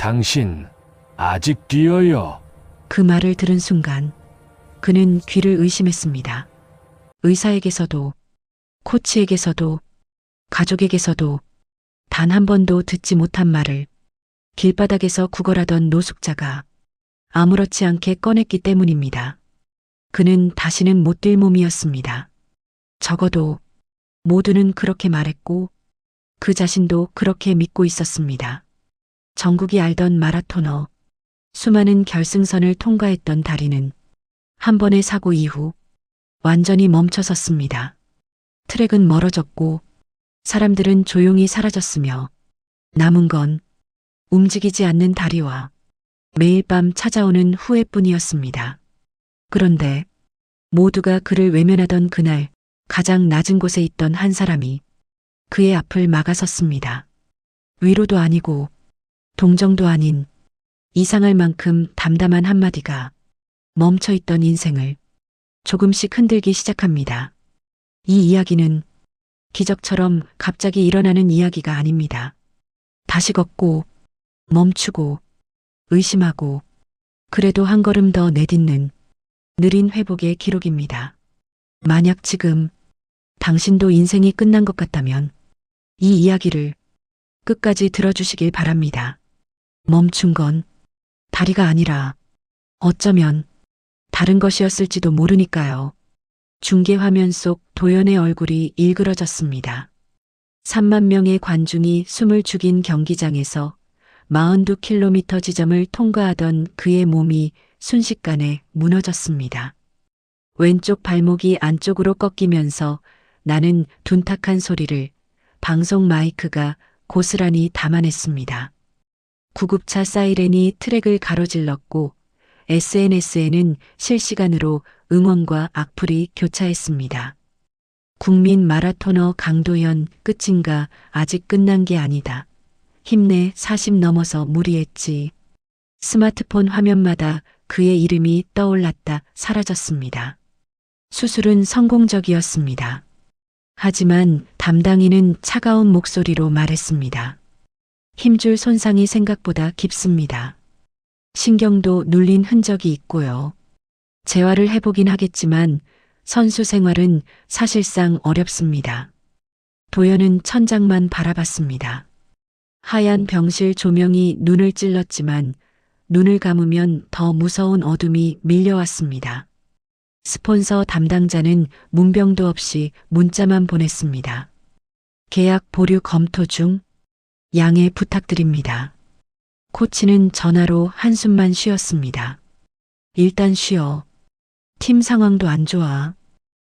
당신 아직 뛰어요. 그 말을 들은 순간 그는 귀를 의심했습니다. 의사에게서도, 코치에게서도, 가족에게서도 단 한 번도 듣지 못한 말을 길바닥에서 구걸하던 노숙자가 아무렇지 않게 꺼냈기 때문입니다. 그는 다시는 못 뛸 몸이었습니다. 적어도 모두는 그렇게 말했고 그 자신도 그렇게 믿고 있었습니다. 전국이 알던 마라토너, 수많은 결승선을 통과했던 다리는 한 번의 사고 이후 완전히 멈춰섰습니다. 트랙은 멀어졌고 사람들은 조용히 사라졌으며 남은 건 움직이지 않는 다리와 매일 밤 찾아오는 후회뿐이었습니다. 그런데 모두가 그를 외면하던 그날 가장 낮은 곳에 있던 한 사람이 그의 앞을 막아섰습니다. 위로도 아니고 동정도 아닌 이상할 만큼 담담한 한마디가 멈춰있던 인생을 조금씩 흔들기 시작합니다. 이 이야기는 기적처럼 갑자기 일어나는 이야기가 아닙니다. 다시 걷고 멈추고 의심하고 그래도 한 걸음 더 내딛는 느린 회복의 기록입니다. 만약 지금 당신도 인생이 끝난 것 같다면 이 이야기를 끝까지 들어주시길 바랍니다. 멈춘 건 다리가 아니라 어쩌면 다른 것이었을지도 모르니까요. 중계 화면 속 도연의 얼굴이 일그러졌습니다. 3만 명의 관중이 숨을 죽인 경기장에서 42km 지점을 통과하던 그의 몸이 순식간에 무너졌습니다. 왼쪽 발목이 안쪽으로 꺾이면서 나는 둔탁한 소리를 방송 마이크가 고스란히 담아냈습니다. 구급차 사이렌이 트랙을 가로질렀고 SNS에는 실시간으로 응원과 악플이 교차했습니다. 국민 마라토너 강도연 끝인가 아직 끝난 게 아니다. 힘내 40 넘어서 무리했지. 스마트폰 화면마다 그의 이름이 떠올랐다 사라졌습니다. 수술은 성공적이었습니다. 하지만 담당인은 차가운 목소리로 말했습니다. 힘줄 손상이 생각보다 깊습니다. 신경도 눌린 흔적이 있고요. 재활을 해보긴 하겠지만 선수 생활은 사실상 어렵습니다. 도연은 천장만 바라봤습니다. 하얀 병실 조명이 눈을 찔렀지만 눈을 감으면 더 무서운 어둠이 밀려왔습니다. 스폰서 담당자는 문병도 없이 문자만 보냈습니다. 계약 보류 검토 중 양해 부탁드립니다. 코치는 전화로 한숨만 쉬었습니다. 일단 쉬어. 팀 상황도 안 좋아.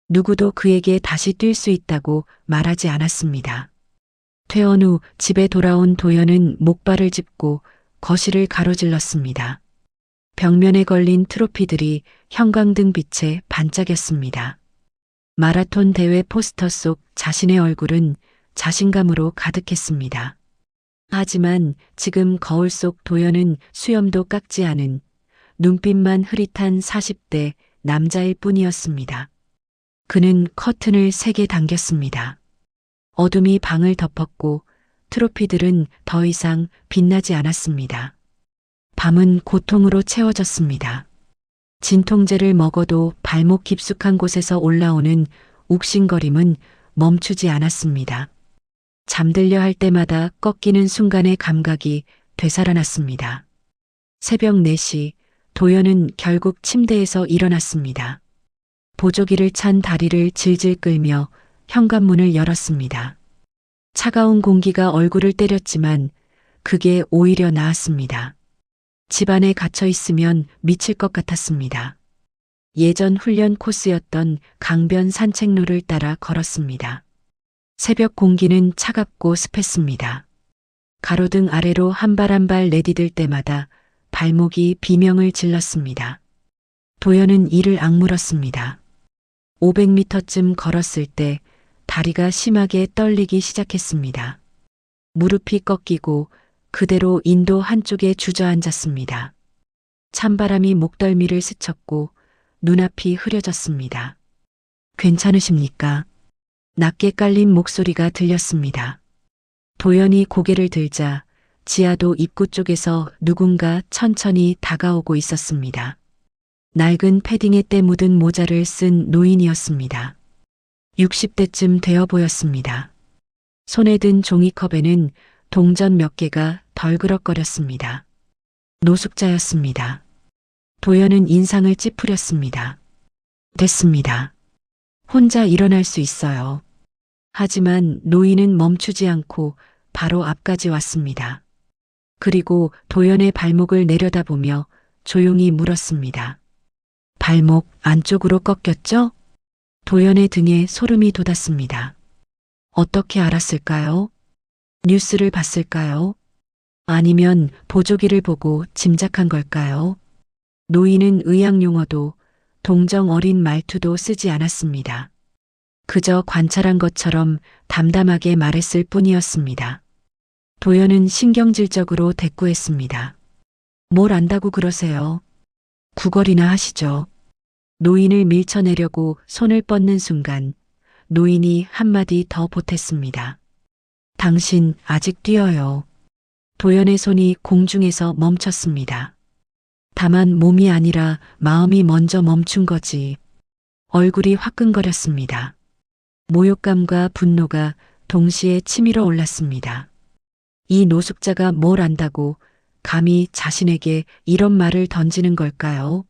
누구도 그에게 다시 뛸 수 있다고 말하지 않았습니다. 퇴원 후 집에 돌아온 도연은 목발을 짚고 거실을 가로질렀습니다. 벽면에 걸린 트로피들이 형광등 빛에 반짝였습니다. 마라톤 대회 포스터 속 자신의 얼굴은 자신감으로 가득했습니다. 하지만 지금 거울 속 도연은 수염도 깎지 않은 눈빛만 흐릿한 40대 남자일 뿐이었습니다. 그는 커튼을 세게 당겼습니다. 어둠이 방을 덮었고 트로피들은 더 이상 빛나지 않았습니다. 밤은 고통으로 채워졌습니다. 진통제를 먹어도 발목 깊숙한 곳에서 올라오는 욱신거림은 멈추지 않았습니다. 잠들려 할 때마다 꺾이는 순간의 감각이 되살아났습니다. 새벽 4시 도연은 결국 침대에서 일어났습니다. 보조기를 찬 다리를 질질 끌며 현관문을 열었습니다. 차가운 공기가 얼굴을 때렸지만 그게 오히려 나았습니다. 집 안에 갇혀 있으면 미칠 것 같았습니다. 예전 훈련 코스였던 강변 산책로를 따라 걸었습니다. 새벽 공기는 차갑고 습했습니다. 가로등 아래로 한 발 한 발 내디딜 때마다 발목이 비명을 질렀습니다. 도연은 이를 악물었습니다. 500m쯤 걸었을 때 다리가 심하게 떨리기 시작했습니다. 무릎이 꺾이고 그대로 인도 한쪽에 주저앉았습니다. 찬바람이 목덜미를 스쳤고 눈앞이 흐려졌습니다. 괜찮으십니까? 낮게 깔린 목소리가 들렸습니다. 도연이 고개를 들자 지하도 입구 쪽에서 누군가 천천히 다가오고 있었습니다. 낡은 패딩에 때 묻은 모자를 쓴 노인이었습니다. 60대쯤 되어 보였습니다. 손에 든 종이컵에는 동전 몇 개가 덜그럭거렸습니다. 노숙자였습니다. 도연은 인상을 찌푸렸습니다. 됐습니다. 혼자 일어날 수 있어요. 하지만 노인은 멈추지 않고 바로 앞까지 왔습니다. 그리고 도연의 발목을 내려다보며 조용히 물었습니다. 발목 안쪽으로 꺾였죠? 도연의 등에 소름이 돋았습니다. 어떻게 알았을까요? 뉴스를 봤을까요? 아니면 보조기를 보고 짐작한 걸까요? 노인은 의학 용어도 동정 어린 말투도 쓰지 않았습니다. 그저 관찰한 것처럼 담담하게 말했을 뿐이었습니다. 도연은 신경질적으로 대꾸했습니다. 뭘 안다고 그러세요? 구걸이나 하시죠. 노인을 밀쳐내려고 손을 뻗는 순간 노인이 한마디 더 보탰습니다. 당신 아직 뛰어요. 도연의 손이 공중에서 멈췄습니다. 다만 몸이 아니라 마음이 먼저 멈춘 거지. 얼굴이 화끈거렸습니다. 모욕감과 분노가 동시에 치밀어 올랐습니다. 이 노숙자가 뭘 안다고 감히 자신에게 이런 말을 던지는 걸까요?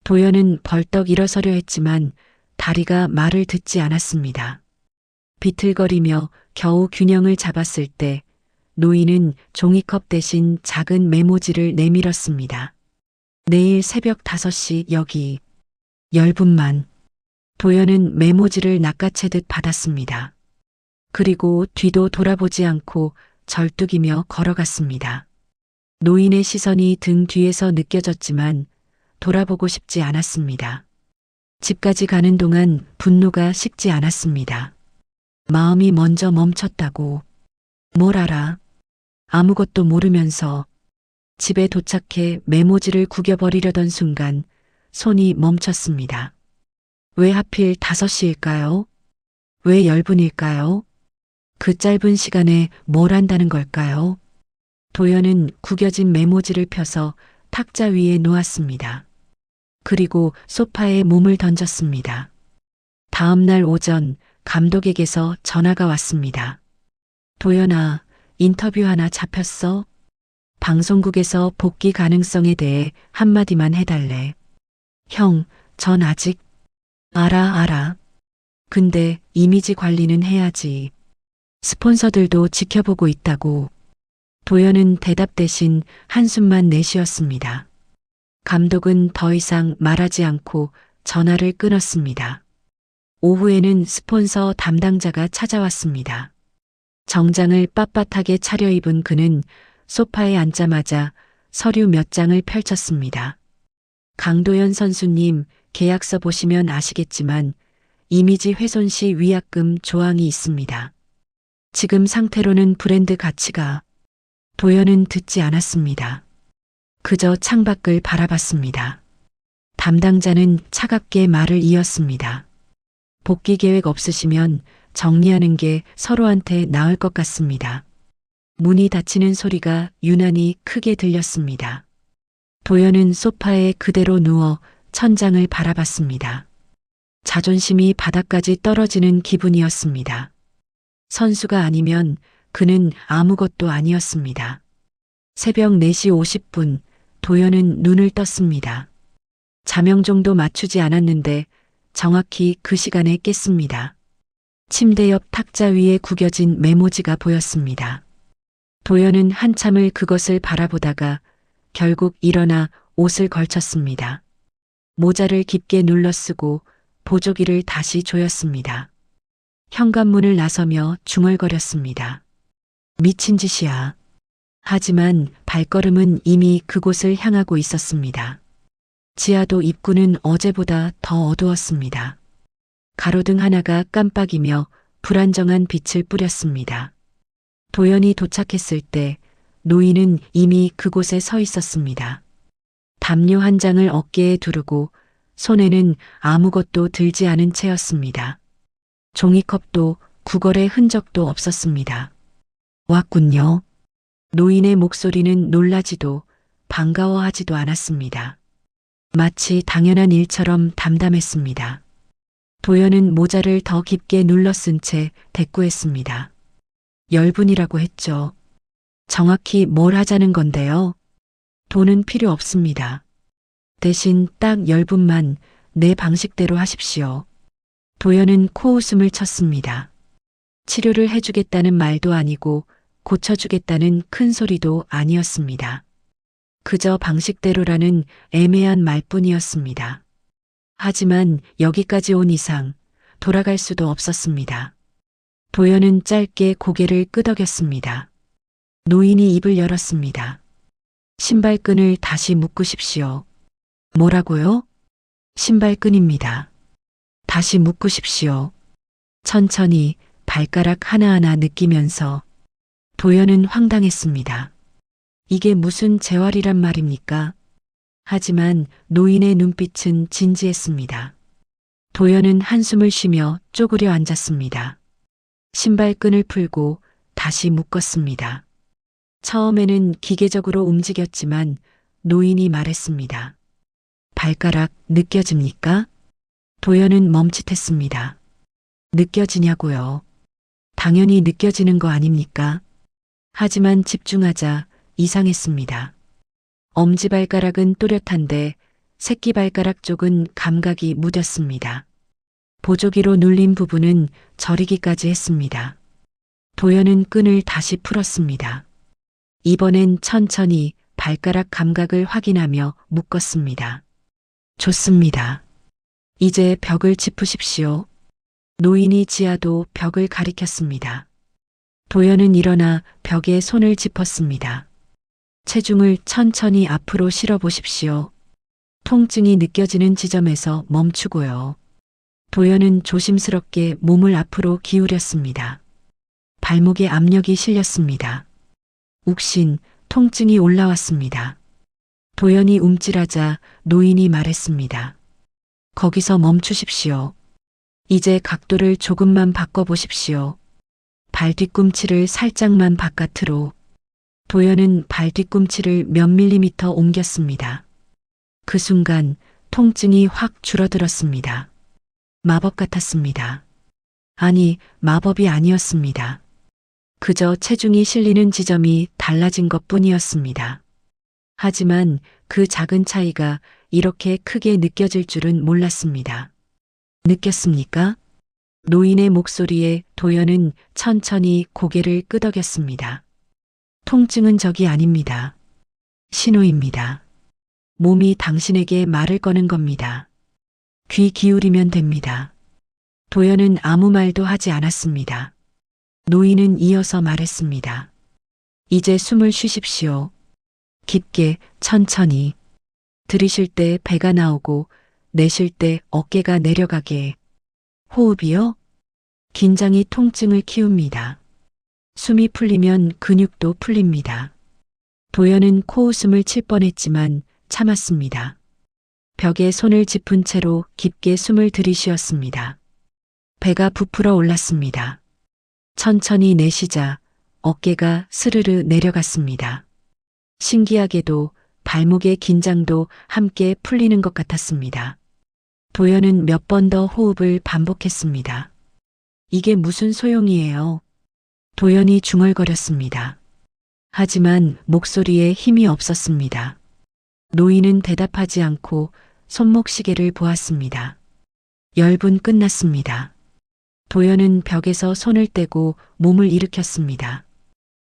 도연은 벌떡 일어서려 했지만 다리가 말을 듣지 않았습니다. 비틀거리며 겨우 균형을 잡았을 때 노인은 종이컵 대신 작은 메모지를 내밀었습니다. 내일 새벽 5시 여기. 10분만. 도연은 메모지를 낚아채듯 받았습니다. 그리고 뒤도 돌아보지 않고 절뚝이며 걸어갔습니다. 노인의 시선이 등 뒤에서 느껴졌지만 돌아보고 싶지 않았습니다. 집까지 가는 동안 분노가 식지 않았습니다. 마음이 먼저 멈췄다고. 뭘 알아? 아무것도 모르면서. 집에 도착해 메모지를 구겨버리려던 순간 손이 멈췄습니다. 왜 하필 5시일까요? 왜 10분일까요? 그 짧은 시간에 뭘 한다는 걸까요? 도연은 구겨진 메모지를 펴서 탁자 위에 놓았습니다. 그리고 소파에 몸을 던졌습니다. 다음 날 오전 감독에게서 전화가 왔습니다. 도연아, 인터뷰 하나 잡혔어? 방송국에서 복귀 가능성에 대해 한마디만 해달래. 형, 전 아직. 알아. 근데 이미지 관리는 해야지. 스폰서들도 지켜보고 있다고. 도연은 대답 대신 한숨만 내쉬었습니다. 감독은 더 이상 말하지 않고 전화를 끊었습니다. 오후에는 스폰서 담당자가 찾아왔습니다. 정장을 빳빳하게 차려입은 그는 소파에 앉자마자 서류 몇 장을 펼쳤습니다. 강도연 선수님, 계약서 보시면 아시겠지만 이미지 훼손 시 위약금 조항이 있습니다. 지금 상태로는 브랜드 가치가. 도연은 듣지 않았습니다. 그저 창밖을 바라봤습니다. 담당자는 차갑게 말을 이었습니다. 복귀 계획 없으시면 정리하는 게 서로한테 나을 것 같습니다. 문이 닫히는 소리가 유난히 크게 들렸습니다. 도연은 소파에 그대로 누워 천장을 바라봤습니다. 자존심이 바닥까지 떨어지는 기분이었습니다. 선수가 아니면 그는 아무것도 아니었습니다. 새벽 4시 50분 도연은 눈을 떴습니다. 자명종도 맞추지 않았는데 정확히 그 시간에 깼습니다. 침대 옆 탁자 위에 구겨진 메모지가 보였습니다. 도연은 한참을 그것을 바라보다가 결국 일어나 옷을 걸쳤습니다. 모자를 깊게 눌러쓰고 보조기를 다시 조였습니다. 현관문을 나서며 중얼거렸습니다. 미친 짓이야. 하지만 발걸음은 이미 그곳을 향하고 있었습니다. 지하도 입구는 어제보다 더 어두웠습니다. 가로등 하나가 깜빡이며 불안정한 빛을 뿌렸습니다. 도연이 도착했을 때 노인은 이미 그곳에 서 있었습니다. 담요 한 장을 어깨에 두르고 손에는 아무것도 들지 않은 채였습니다. 종이컵도 구걸의 흔적도 없었습니다. 왔군요. 노인의 목소리는 놀라지도 반가워하지도 않았습니다. 마치 당연한 일처럼 담담했습니다. 도연은 모자를 더 깊게 눌러 쓴 채 대꾸했습니다. 10분이라고 했죠. 정확히 뭘 하자는 건데요? 돈은 필요 없습니다. 대신 딱 10분만 내 방식대로 하십시오. 도연은 코웃음을 쳤습니다. 치료를 해주겠다는 말도 아니고 고쳐주겠다는 큰 소리도 아니었습니다. 그저 방식대로라는 애매한 말뿐이었습니다. 하지만 여기까지 온 이상 돌아갈 수도 없었습니다. 도연은 짧게 고개를 끄덕였습니다. 노인이 입을 열었습니다. 신발끈을 다시 묶으십시오. 뭐라고요? 신발끈입니다. 다시 묶으십시오. 천천히 발가락 하나하나 느끼면서 도연은 황당했습니다. 이게 무슨 재활이란 말입니까? 하지만 노인의 눈빛은 진지했습니다. 도연은 한숨을 쉬며 쪼그려 앉았습니다. 신발끈을 풀고 다시 묶었습니다. 처음에는 기계적으로 움직였지만 노인이 말했습니다. 발가락 느껴집니까? 도연은 멈칫했습니다. 느껴지냐고요? 당연히 느껴지는 거 아닙니까? 하지만 집중하자 이상했습니다. 엄지발가락은 또렷한데 새끼발가락 쪽은 감각이 무뎠습니다. 보조기로 눌린 부분은 저리기까지 했습니다. 도연은 끈을 다시 풀었습니다. 이번엔 천천히 발가락 감각을 확인하며 묶었습니다. 좋습니다. 이제 벽을 짚으십시오. 노인이 지하도 벽을 가리켰습니다. 도연은 일어나 벽에 손을 짚었습니다. 체중을 천천히 앞으로 실어 보십시오. 통증이 느껴지는 지점에서 멈추고요. 도연은 조심스럽게 몸을 앞으로 기울였습니다. 발목에 압력이 실렸습니다. 욱신, 통증이 올라왔습니다. 도연이 움찔하자 노인이 말했습니다. 거기서 멈추십시오. 이제 각도를 조금만 바꿔보십시오. 발 뒤꿈치를 살짝만 바깥으로. 도연은 발 뒤꿈치를 몇 밀리미터 옮겼습니다. 그 순간 통증이 확 줄어들었습니다. 마법 같았습니다. 아니, 마법이 아니었습니다. 그저 체중이 실리는 지점이 달라진 것뿐이었습니다. 하지만 그 작은 차이가 이렇게 크게 느껴질 줄은 몰랐습니다. 느꼈습니까? 노인의 목소리에 도연은 천천히 고개를 끄덕였습니다. 통증은 적이 아닙니다. 신호입니다. 몸이 당신에게 말을 거는 겁니다. 귀 기울이면 됩니다. 도연은 아무 말도 하지 않았습니다. 노인은 이어서 말했습니다. 이제 숨을 쉬십시오. 깊게, 천천히. 들이쉴 때 배가 나오고 내쉴 때 어깨가 내려가게. 호흡이요? 긴장이 통증을 키웁니다. 숨이 풀리면 근육도 풀립니다. 도연은 코웃음을 칠 뻔했지만 참았습니다. 벽에 손을 짚은 채로 깊게 숨을 들이쉬었습니다. 배가 부풀어 올랐습니다. 천천히 내쉬자 어깨가 스르르 내려갔습니다. 신기하게도 발목의 긴장도 함께 풀리는 것 같았습니다. 도연은 몇 번 더 호흡을 반복했습니다. 이게 무슨 소용이에요? 도연이 중얼거렸습니다. 하지만 목소리에 힘이 없었습니다. 노인은 대답하지 않고 손목시계를 보았습니다. 10분 끝났습니다. 도연은 벽에서 손을 떼고 몸을 일으켰습니다.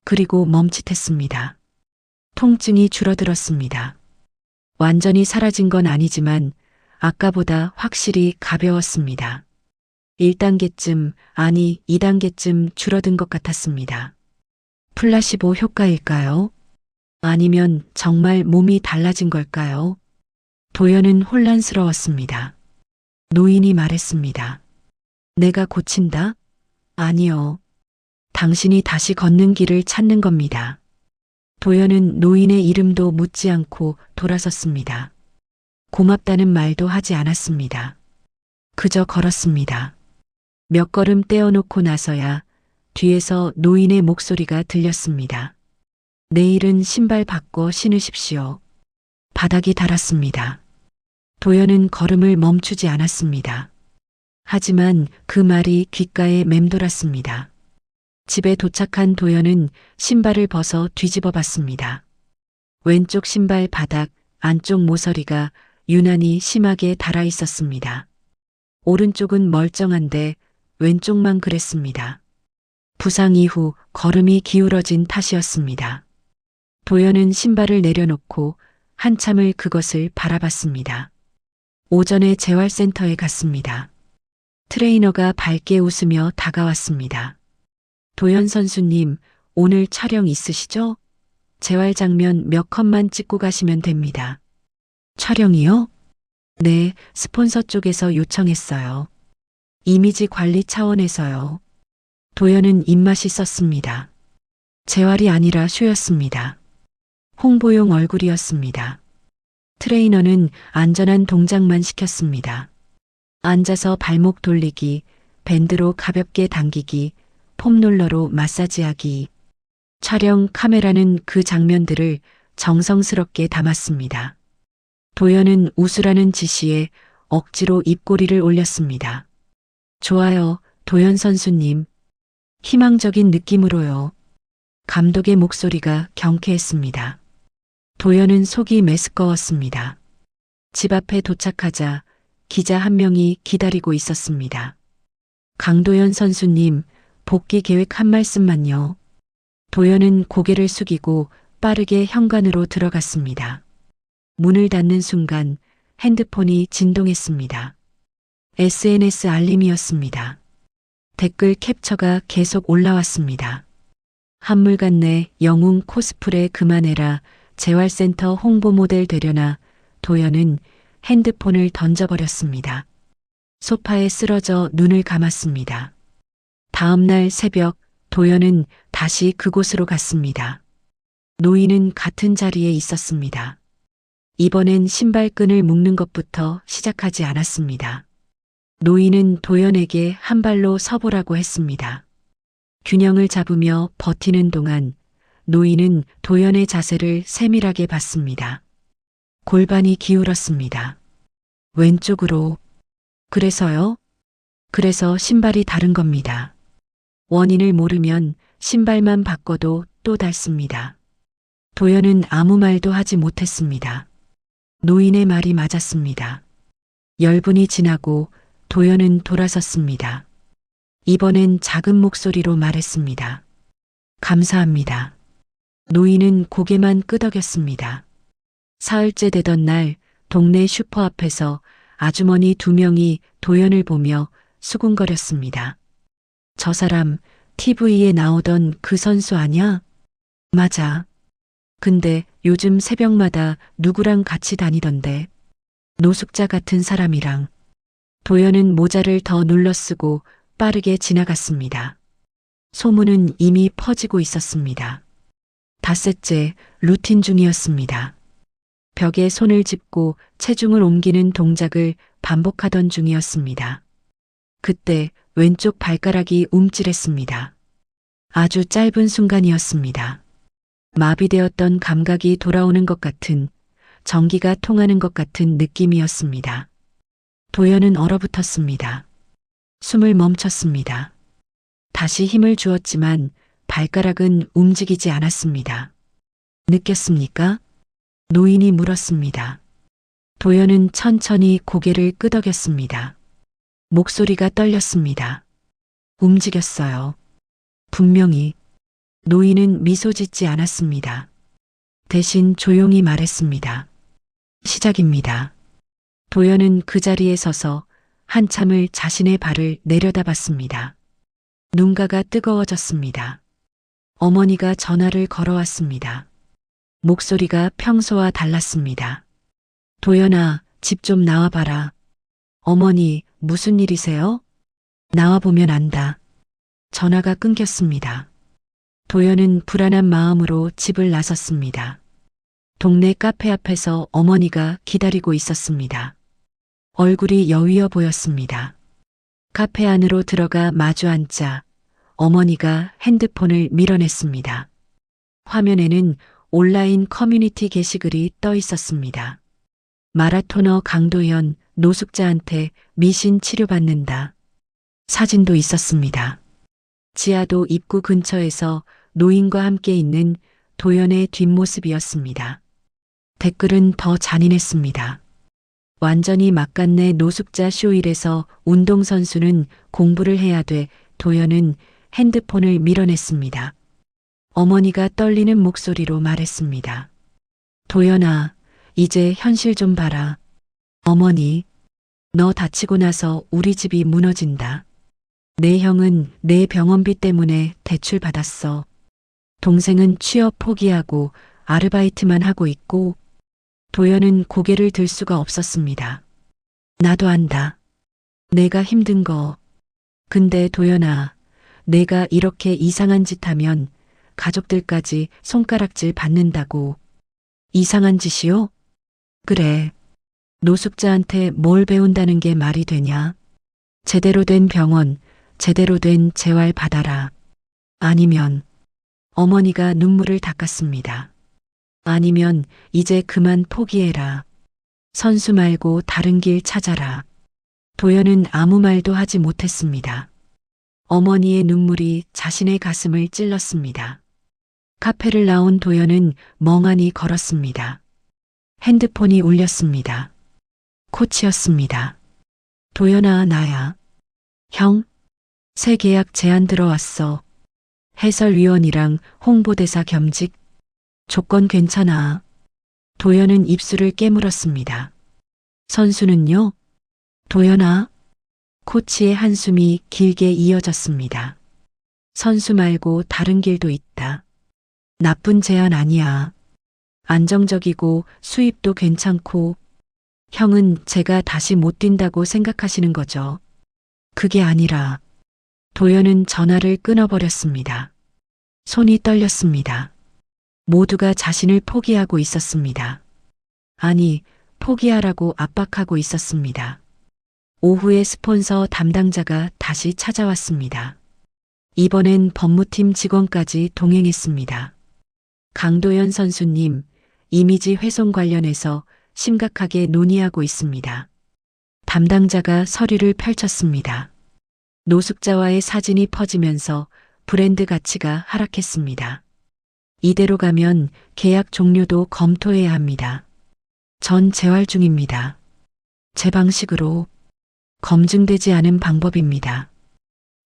그리고 멈칫했습니다. 통증이 줄어들었습니다. 완전히 사라진 건 아니지만 아까보다 확실히 가벼웠습니다. 1단계쯤, 아니 2단계쯤 줄어든 것 같았습니다. 플라시보 효과일까요? 아니면 정말 몸이 달라진 걸까요? 도연은 혼란스러웠습니다. 노인이 말했습니다. 내가 고친다? 아니요. 당신이 다시 걷는 길을 찾는 겁니다. 도연은 노인의 이름도 묻지 않고 돌아섰습니다. 고맙다는 말도 하지 않았습니다. 그저 걸었습니다. 몇 걸음 떼어놓고 나서야 뒤에서 노인의 목소리가 들렸습니다. 내일은 신발 바꿔 신으십시오. 바닥이 닳았습니다. 도연은 걸음을 멈추지 않았습니다. 하지만 그 말이 귓가에 맴돌았습니다. 집에 도착한 도연은 신발을 벗어 뒤집어 봤습니다. 왼쪽 신발 바닥 안쪽 모서리가 유난히 심하게 닳아 있었습니다. 오른쪽은 멀쩡한데 왼쪽만 그랬습니다. 부상 이후 걸음이 기울어진 탓이었습니다. 도연은 신발을 내려놓고 한참을 그것을 바라봤습니다. 오전에 재활센터에 갔습니다. 트레이너가 밝게 웃으며 다가왔습니다. 도연 선수님, 오늘 촬영 있으시죠? 재활 장면 몇 컷만 찍고 가시면 됩니다. 촬영이요? 네, 스폰서 쪽에서 요청했어요. 이미지 관리 차원에서요. 도연은 입맛이 썼습니다. 재활이 아니라 쇼였습니다. 홍보용 얼굴이었습니다. 트레이너는 안전한 동작만 시켰습니다. 앉아서 발목 돌리기, 밴드로 가볍게 당기기, 폼롤러로 마사지하기. 촬영 카메라는 그 장면들을 정성스럽게 담았습니다. 도연은 웃으라는 지시에 억지로 입꼬리를 올렸습니다. 좋아요, 도연 선수님. 희망적인 느낌으로요. 감독의 목소리가 경쾌했습니다. 도연은 속이 메스꺼웠습니다. 집 앞에 도착하자 기자 한 명이 기다리고 있었습니다. 강도연 선수님, 복귀 계획 한 말씀만요. 도연은 고개를 숙이고 빠르게 현관으로 들어갔습니다. 문을 닫는 순간 핸드폰이 진동했습니다. SNS 알림이었습니다. 댓글 캡처가 계속 올라왔습니다. 한물간 내 영웅 코스프레 그만해라. 재활센터 홍보 모델 되려나. 도연은 핸드폰을 던져버렸습니다. 소파에 쓰러져 눈을 감았습니다. 다음 날 새벽 도연은 다시 그곳으로 갔습니다. 노인은 같은 자리에 있었습니다. 이번엔 신발끈을 묶는 것부터 시작하지 않았습니다. 노인은 도연에게 한 발로 서보라고 했습니다. 균형을 잡으며 버티는 동안 노인은 도연의 자세를 세밀하게 봤습니다. 골반이 기울었습니다. 왼쪽으로. 그래서요? 그래서 신발이 다른 겁니다. 원인을 모르면 신발만 바꿔도 또 닳습니다. 도연은 아무 말도 하지 못했습니다. 노인의 말이 맞았습니다. 열분이 지나고 도연은 돌아섰습니다. 이번엔 작은 목소리로 말했습니다. 감사합니다. 노인은 고개만 끄덕였습니다. 사흘째 되던 날 동네 슈퍼 앞에서 아주머니 2명이 도연을 보며 수군거렸습니다. 저 사람 TV에 나오던 그 선수 아냐? 맞아. 근데 요즘 새벽마다 누구랑 같이 다니던데. 노숙자 같은 사람이랑. 도연은 모자를 더 눌러쓰고 빠르게 지나갔습니다. 소문은 이미 퍼지고 있었습니다. 닷새째 루틴 중이었습니다. 벽에 손을 짚고 체중을 옮기는 동작을 반복하던 중이었습니다. 그때 왼쪽 발가락이 움찔했습니다. 아주 짧은 순간이었습니다. 마비되었던 감각이 돌아오는 것 같은, 전기가 통하는 것 같은 느낌이었습니다. 도연은 얼어붙었습니다. 숨을 멈췄습니다. 다시 힘을 주었지만 발가락은 움직이지 않았습니다. 느꼈습니까? 노인이 물었습니다. 도연은 천천히 고개를 끄덕였습니다. 목소리가 떨렸습니다. 움직였어요. 분명히. 노인은 미소 짓지 않았습니다. 대신 조용히 말했습니다. 시작입니다. 도연은 그 자리에 서서 한참을 자신의 발을 내려다봤습니다. 눈가가 뜨거워졌습니다. 어머니가 전화를 걸어왔습니다. 목소리가 평소와 달랐습니다. 도연아, 집 좀 나와봐라. 어머니, 무슨 일이세요? 나와보면 안다. 전화가 끊겼습니다. 도연은 불안한 마음으로 집을 나섰습니다. 동네 카페 앞에서 어머니가 기다리고 있었습니다. 얼굴이 여위어 보였습니다. 카페 안으로 들어가 마주 앉자 어머니가 핸드폰을 밀어냈습니다. 화면에는 온라인 커뮤니티 게시글이 떠 있었습니다. 마라토너 강도현, 노숙자한테 미신 치료받는다. 사진도 있었습니다. 지하도 입구 근처에서 노인과 함께 있는 도연의 뒷모습이었습니다. 댓글은 더 잔인했습니다. 완전히 막간내 노숙자 쇼일에서 운동선수는 공부를 해야 돼. 도연은 핸드폰을 밀어냈습니다. 어머니가 떨리는 목소리로 말했습니다. 도연아, 이제 현실 좀 봐라. 어머니, 너 다치고 나서 우리 집이 무너진다. 내 형은 내 병원비 때문에 대출 받았어. 동생은 취업 포기하고 아르바이트만 하고 있고, 도연은 고개를 들 수가 없었습니다. 나도 안다. 내가 힘든 거. 근데 도연아, 내가 이렇게 이상한 짓 하면 가족들까지 손가락질 받는다고. 이상한 짓이요? 그래. 노숙자한테 뭘 배운다는 게 말이 되냐? 제대로 된 병원, 제대로 된 재활 받아라. 아니면 어머니가 눈물을 닦았습니다. 아니면 이제 그만 포기해라. 선수 말고 다른 길 찾아라. 도연은 아무 말도 하지 못했습니다. 어머니의 눈물이 자신의 가슴을 찔렀습니다. 카페를 나온 도연은 멍하니 걸었습니다. 핸드폰이 울렸습니다. 코치였습니다. 도연아, 나야. 형, 새 계약 제안 들어왔어. 해설위원이랑 홍보대사 겸직. 조건 괜찮아. 도연은 입술을 깨물었습니다. 선수는요? 도연아? 코치의 한숨이 길게 이어졌습니다. 선수 말고 다른 길도 있다. 나쁜 제안 아니야. 안정적이고 수입도 괜찮고. 형은 제가 다시 못 뛴다고 생각하시는 거죠. 그게 아니라. 도연은 전화를 끊어버렸습니다. 손이 떨렸습니다. 모두가 자신을 포기하고 있었습니다. 아니, 포기하라고 압박하고 있었습니다. 오후에 스폰서 담당자가 다시 찾아왔습니다. 이번엔 법무팀 직원까지 동행했습니다. 강도연 선수님, 이미지 훼손 관련해서 심각하게 논의하고 있습니다. 담당자가 서류를 펼쳤습니다. 노숙자와의 사진이 퍼지면서 브랜드 가치가 하락했습니다. 이대로 가면 계약 종료도 검토해야 합니다. 전 재활 중입니다. 제 방식으로. 검증되지 않은 방법입니다.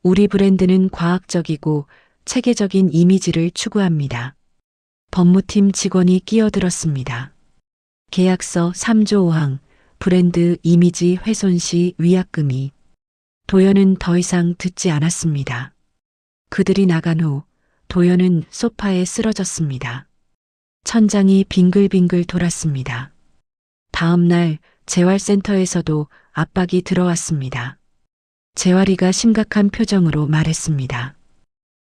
우리 브랜드는 과학적이고 체계적인 이미지를 추구합니다. 법무팀 직원이 끼어들었습니다. 계약서 3조 5항, 브랜드 이미지 훼손 시 위약금이. 도연은 더 이상 듣지 않았습니다. 그들이 나간 후 도연은 소파에 쓰러졌습니다. 천장이 빙글빙글 돌았습니다. 다음 날 재활센터에서도 압박이 들어왔습니다. 재활이가 심각한 표정으로 말했습니다.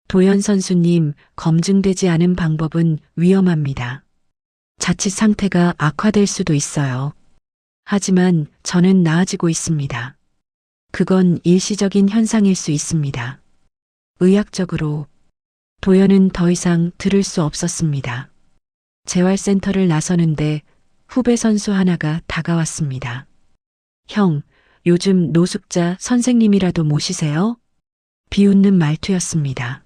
도연 선수님, 검증되지 않은 방법은 위험합니다. 자칫 상태가 악화될 수도 있어요. 하지만 저는 나아지고 있습니다. 그건 일시적인 현상일 수 있습니다. 의학적으로. 도연은 더 이상 들을 수 없었습니다. 재활센터를 나서는데 후배 선수 하나가 다가왔습니다. 형, 요즘 노숙자 선생님이라도 모시세요? 비웃는 말투였습니다.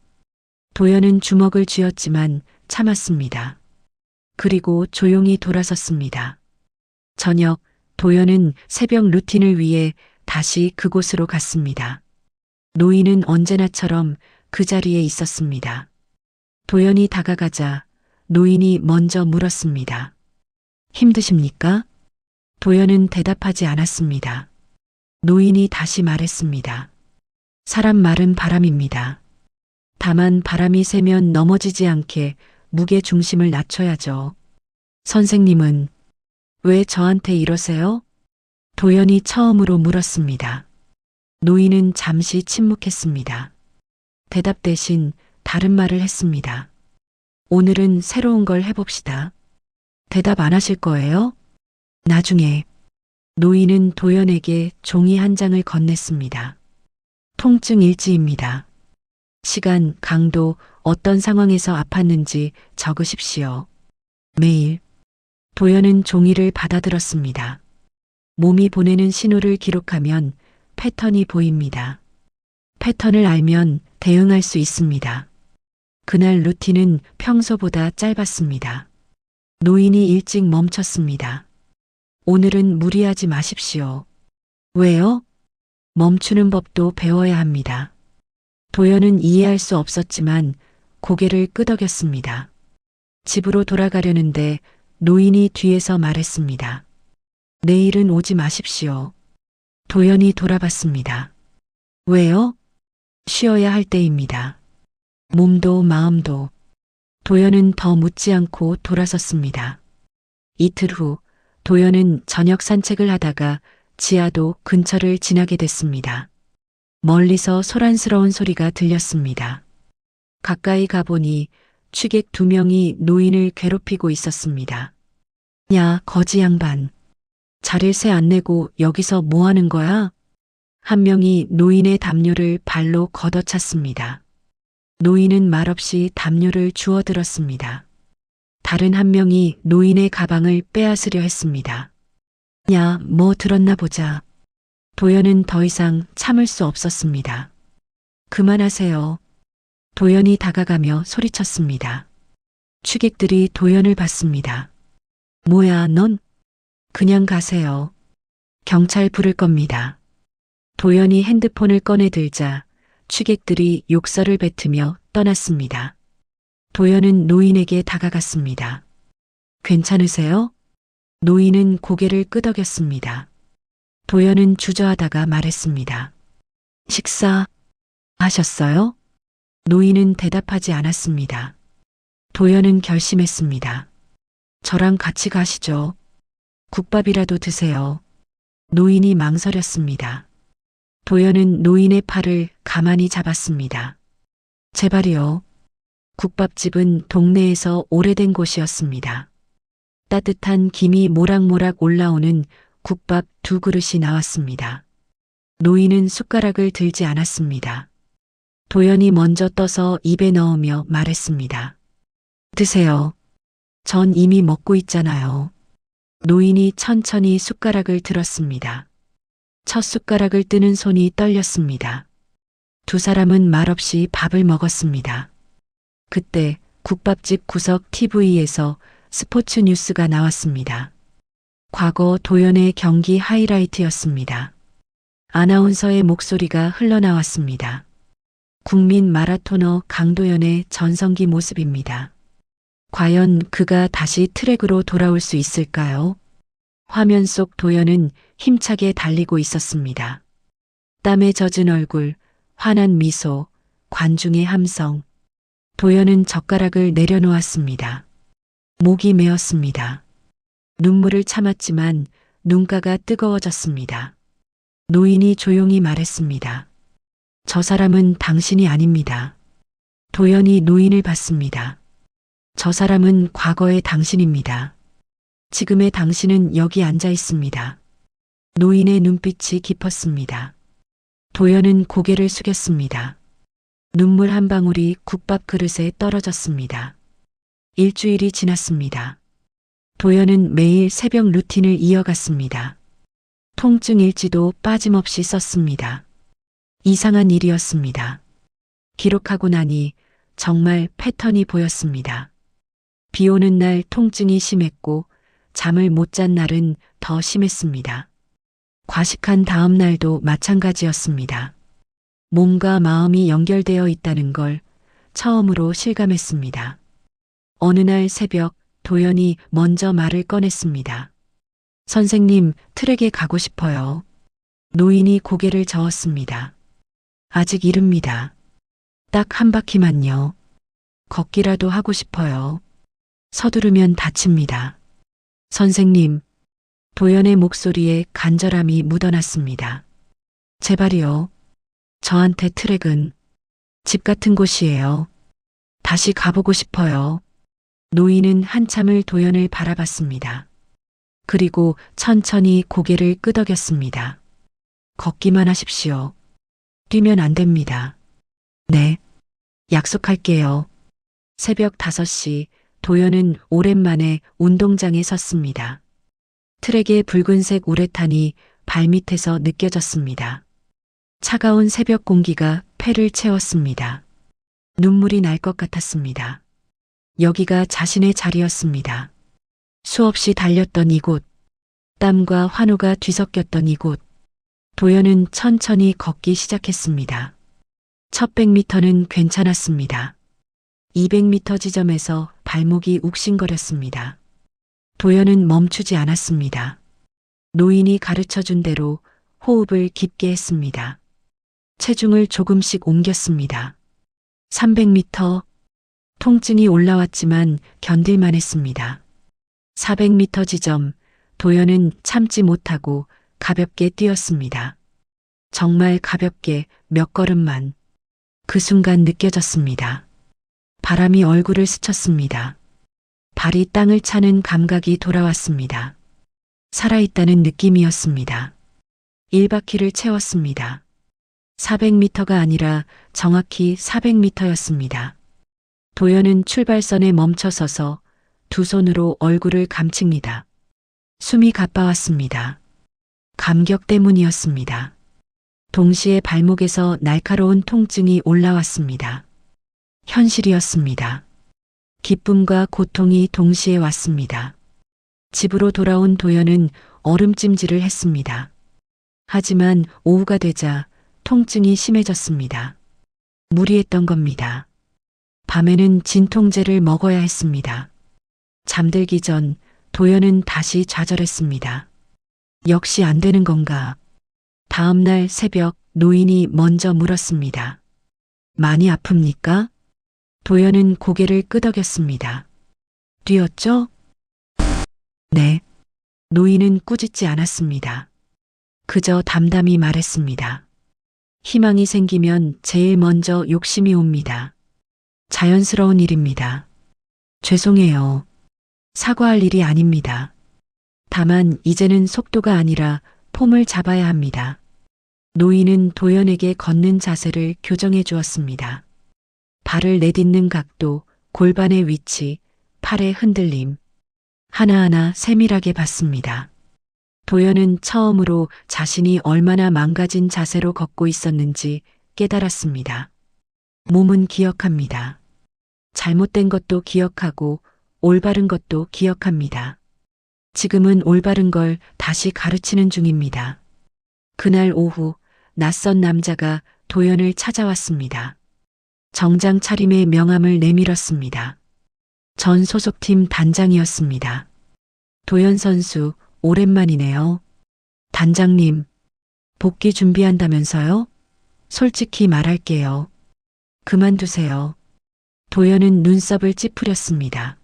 도연은 주먹을 쥐었지만 참았습니다. 그리고 조용히 돌아섰습니다. 저녁, 도연은 새벽 루틴을 위해 다시 그곳으로 갔습니다. 노인은 언제나처럼 그 자리에 있었습니다. 도연이 다가가자 노인이 먼저 물었습니다. 힘드십니까? 도연은 대답하지 않았습니다. 노인이 다시 말했습니다. 사람 말은 바람입니다. 다만 바람이 세면 넘어지지 않게 무게 중심을 낮춰야죠. 선생님은 왜 저한테 이러세요? 도연이 처음으로 물었습니다. 노인은 잠시 침묵했습니다. 대답 대신 다른 말을 했습니다. 오늘은 새로운 걸 해봅시다. 대답 안 하실 거예요? 나중에. 노인은 도연에게 종이 한 장을 건넸습니다. 통증 일지입니다. 시간, 강도, 어떤 상황에서 아팠는지 적으십시오. 매일. 도연은 종이를 받아들었습니다. 몸이 보내는 신호를 기록하면 패턴이 보입니다. 패턴을 알면 대응할 수 있습니다. 그날 루틴은 평소보다 짧았습니다. 노인이 일찍 멈췄습니다. 오늘은 무리하지 마십시오. 왜요? 멈추는 법도 배워야 합니다. 도연은 이해할 수 없었지만 고개를 끄덕였습니다. 집으로 돌아가려는데 노인이 뒤에서 말했습니다. 내일은 오지 마십시오. 도연이 돌아봤습니다. 왜요? 쉬어야 할 때입니다. 몸도 마음도. 도연은 더 묻지 않고 돌아섰습니다. 이틀 후 도연은 저녁 산책을 하다가 지하도 근처를 지나게 됐습니다. 멀리서 소란스러운 소리가 들렸습니다. 가까이 가보니 취객 2명이 노인을 괴롭히고 있었습니다. 야, 거지 양반. 자릴세 안 내고 여기서 뭐 하는 거야? 한 명이 노인의 담요를 발로 걷어찼습니다. 노인은 말없이 담요를 주워들었습니다. 다른 한 명이 노인의 가방을 빼앗으려 했습니다. 야, 뭐 들었나 보자. 도연은 더 이상 참을 수 없었습니다. 그만하세요. 도연이 다가가며 소리쳤습니다. 취객들이 도연을 봤습니다. 뭐야, 넌? 그냥 가세요. 경찰 부를 겁니다. 도연이 핸드폰을 꺼내 들자 취객들이 욕설을 뱉으며 떠났습니다. 도연은 노인에게 다가갔습니다. 괜찮으세요? 노인은 고개를 끄덕였습니다. 도연은 주저하다가 말했습니다. 식사 하셨어요? 노인은 대답하지 않았습니다. 도연은 결심했습니다. 저랑 같이 가시죠. 국밥이라도 드세요. 노인이 망설였습니다. 도연은 노인의 팔을 가만히 잡았습니다. 제발이요. 국밥집은 동네에서 오래된 곳이었습니다. 따뜻한 김이 모락모락 올라오는 국밥 2그릇이 나왔습니다. 노인은 숟가락을 들지 않았습니다. 도연이 먼저 떠서 입에 넣으며 말했습니다. 드세요. 전 이미 먹고 있잖아요. 노인이 천천히 숟가락을 들었습니다. 첫 숟가락을 뜨는 손이 떨렸습니다. 두 사람은 말없이 밥을 먹었습니다. 그때 국밥집 구석 TV에서 스포츠 뉴스가 나왔습니다. 과거 도연의 경기 하이라이트였습니다. 아나운서의 목소리가 흘러나왔습니다. 국민 마라토너 강도연의 전성기 모습입니다. 과연 그가 다시 트랙으로 돌아올 수 있을까요? 화면 속 도연은 힘차게 달리고 있었습니다. 땀에 젖은 얼굴, 환한 미소, 관중의 함성. 도연은 젓가락을 내려놓았습니다. 목이 메었습니다. 눈물을 참았지만 눈가가 뜨거워졌습니다. 노인이 조용히 말했습니다. 저 사람은 당신이 아닙니다. 도연이 노인을 봤습니다. 저 사람은 과거의 당신입니다. 지금의 당신은 여기 앉아 있습니다. 노인의 눈빛이 깊었습니다. 도연은 고개를 숙였습니다. 눈물 한 방울이 국밥 그릇에 떨어졌습니다. 일주일이 지났습니다. 도연은 매일 새벽 루틴을 이어갔습니다. 통증 일지도 빠짐없이 썼습니다. 이상한 일이었습니다. 기록하고 나니 정말 패턴이 보였습니다. 비 오는 날 통증이 심했고 잠을 못 잔 날은 더 심했습니다. 과식한 다음 날도 마찬가지였습니다. 몸과 마음이 연결되어 있다는 걸 처음으로 실감했습니다. 어느 날 새벽 도연이 먼저 말을 꺼냈습니다. 선생님, 트랙에 가고 싶어요. 노인이 고개를 저었습니다. 아직 이릅니다. 딱 한 바퀴만요. 걷기라도 하고 싶어요. 서두르면 다칩니다. 선생님, 도연의 목소리에 간절함이 묻어났습니다. 제발이요. 저한테 트랙은 집 같은 곳이에요. 다시 가보고 싶어요. 노인은 한참을 도연을 바라봤습니다. 그리고 천천히 고개를 끄덕였습니다. 걷기만 하십시오. 뛰면 안 됩니다. 네, 약속할게요. 새벽 5시 도연은 오랜만에 운동장에 섰습니다. 트랙의 붉은색 우레탄이 발밑에서 느껴졌습니다. 차가운 새벽 공기가 폐를 채웠습니다. 눈물이 날 것 같았습니다. 여기가 자신의 자리였습니다. 수없이 달렸던 이곳, 땀과 환호가 뒤섞였던 이곳. 도연은 천천히 걷기 시작했습니다. 첫 100m는 괜찮았습니다. 200m 지점에서 발목이 욱신거렸습니다. 도연은 멈추지 않았습니다. 노인이 가르쳐준 대로 호흡을 깊게 했습니다. 체중을 조금씩 옮겼습니다. 300m, 통증이 올라왔지만 견딜만 했습니다. 400m 지점, 도연은 참지 못하고 가볍게 뛰었습니다. 정말 가볍게 몇 걸음만. 그 순간 느껴졌습니다. 바람이 얼굴을 스쳤습니다. 발이 땅을 차는 감각이 돌아왔습니다. 살아있다는 느낌이었습니다. 1바퀴를 채웠습니다. 400m가 아니라 정확히 400m였습니다. 도연은 출발선에 멈춰서서 두 손으로 얼굴을 감칩니다. 숨이 가빠왔습니다. 감격 때문이었습니다. 동시에 발목에서 날카로운 통증이 올라왔습니다. 현실이었습니다. 기쁨과 고통이 동시에 왔습니다. 집으로 돌아온 도연은 얼음찜질을 했습니다. 하지만 오후가 되자 통증이 심해졌습니다. 무리했던 겁니다. 밤에는 진통제를 먹어야 했습니다. 잠들기 전 도연은 다시 좌절했습니다. 역시 안 되는 건가? 다음 날 새벽 노인이 먼저 물었습니다. 많이 아픕니까? 도연은 고개를 끄덕였습니다. 뛰었죠? 네. 노인은 꾸짖지 않았습니다. 그저 담담히 말했습니다. 희망이 생기면 제일 먼저 욕심이 옵니다. 자연스러운 일입니다. 죄송해요. 사과할 일이 아닙니다. 다만 이제는 속도가 아니라 폼을 잡아야 합니다. 노인은 도연에게 걷는 자세를 교정해 주었습니다. 발을 내딛는 각도, 골반의 위치, 팔의 흔들림. 하나하나 세밀하게 봤습니다. 도연은 처음으로 자신이 얼마나 망가진 자세로 걷고 있었는지 깨달았습니다. 몸은 기억합니다. 잘못된 것도 기억하고 올바른 것도 기억합니다. 지금은 올바른 걸 다시 가르치는 중입니다. 그날 오후 낯선 남자가 도연을 찾아왔습니다. 정장 차림의 명함을 내밀었습니다. 전 소속팀 단장이었습니다. 도연 선수, 오랜만이네요. 단장님, 복귀 준비한다면서요? 솔직히 말할게요. 그만두세요. 도연은 눈썹을 찌푸렸습니다.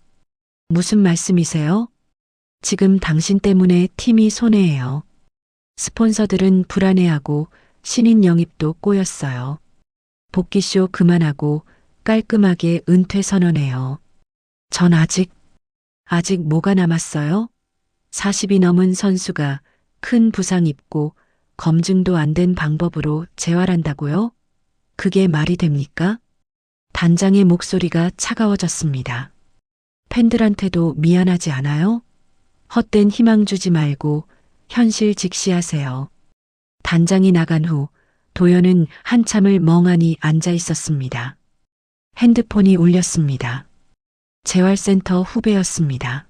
무슨 말씀이세요? 지금 당신 때문에 팀이 손해예요. 스폰서들은 불안해하고 신인 영입도 꼬였어요. 복귀쇼 그만하고 깔끔하게 은퇴 선언해요. 전 아직 뭐가 남았어요? 40이 넘은 선수가 큰 부상 입고 검증도 안 된 방법으로 재활한다고요? 그게 말이 됩니까? 단장의 목소리가 차가워졌습니다. 팬들한테도 미안하지 않아요? 헛된 희망 주지 말고 현실 직시하세요. 단장이 나간 후 도연은 한참을 멍하니 앉아 있었습니다. 핸드폰이 울렸습니다. 재활센터 후배였습니다.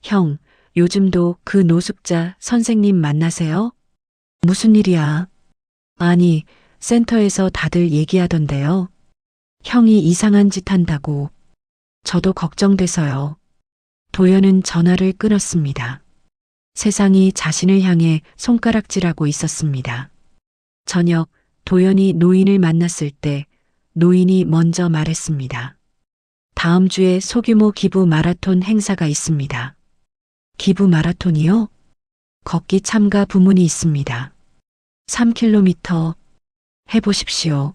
형, 요즘도 그 노숙자 선생님 만나세요? 무슨 일이야? 아니, 센터에서 다들 얘기하던데요. 형이 이상한 짓 한다고. 저도 걱정돼서요. 도연은 전화를 끊었습니다. 세상이 자신을 향해 손가락질하고 있었습니다. 저녁 도연이 노인을 만났을 때 노인이 먼저 말했습니다. 다음 주에 소규모 기부 마라톤 행사가 있습니다. 기부 마라톤이요? 걷기 참가 부문이 있습니다. 3km 해보십시오.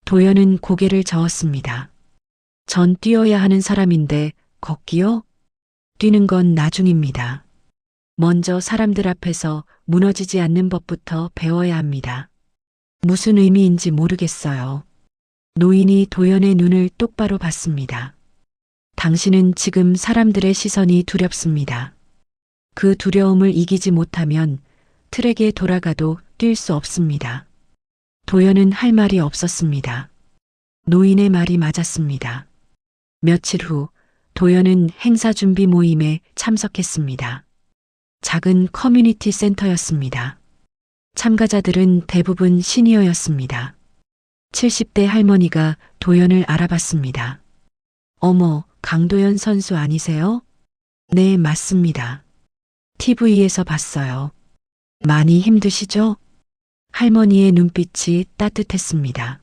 도연은 고개를 저었습니다. 전 뛰어야 하는 사람인데 걷기요? 뛰는 건 나중입니다. 먼저 사람들 앞에서 무너지지 않는 법부터 배워야 합니다. 무슨 의미인지 모르겠어요. 노인이 도연의 눈을 똑바로 봤습니다. 당신은 지금 사람들의 시선이 두렵습니다. 그 두려움을 이기지 못하면 트랙에 돌아가도 뛸 수 없습니다. 도연은 할 말이 없었습니다. 노인의 말이 맞았습니다. 며칠 후 도연은 행사 준비 모임에 참석했습니다. 작은 커뮤니티 센터였습니다. 참가자들은 대부분 시니어였습니다. 70대 할머니가 도연을 알아봤습니다. 어머, 강도연 선수 아니세요? 네, 맞습니다. TV에서 봤어요. 많이 힘드시죠? 할머니의 눈빛이 따뜻했습니다.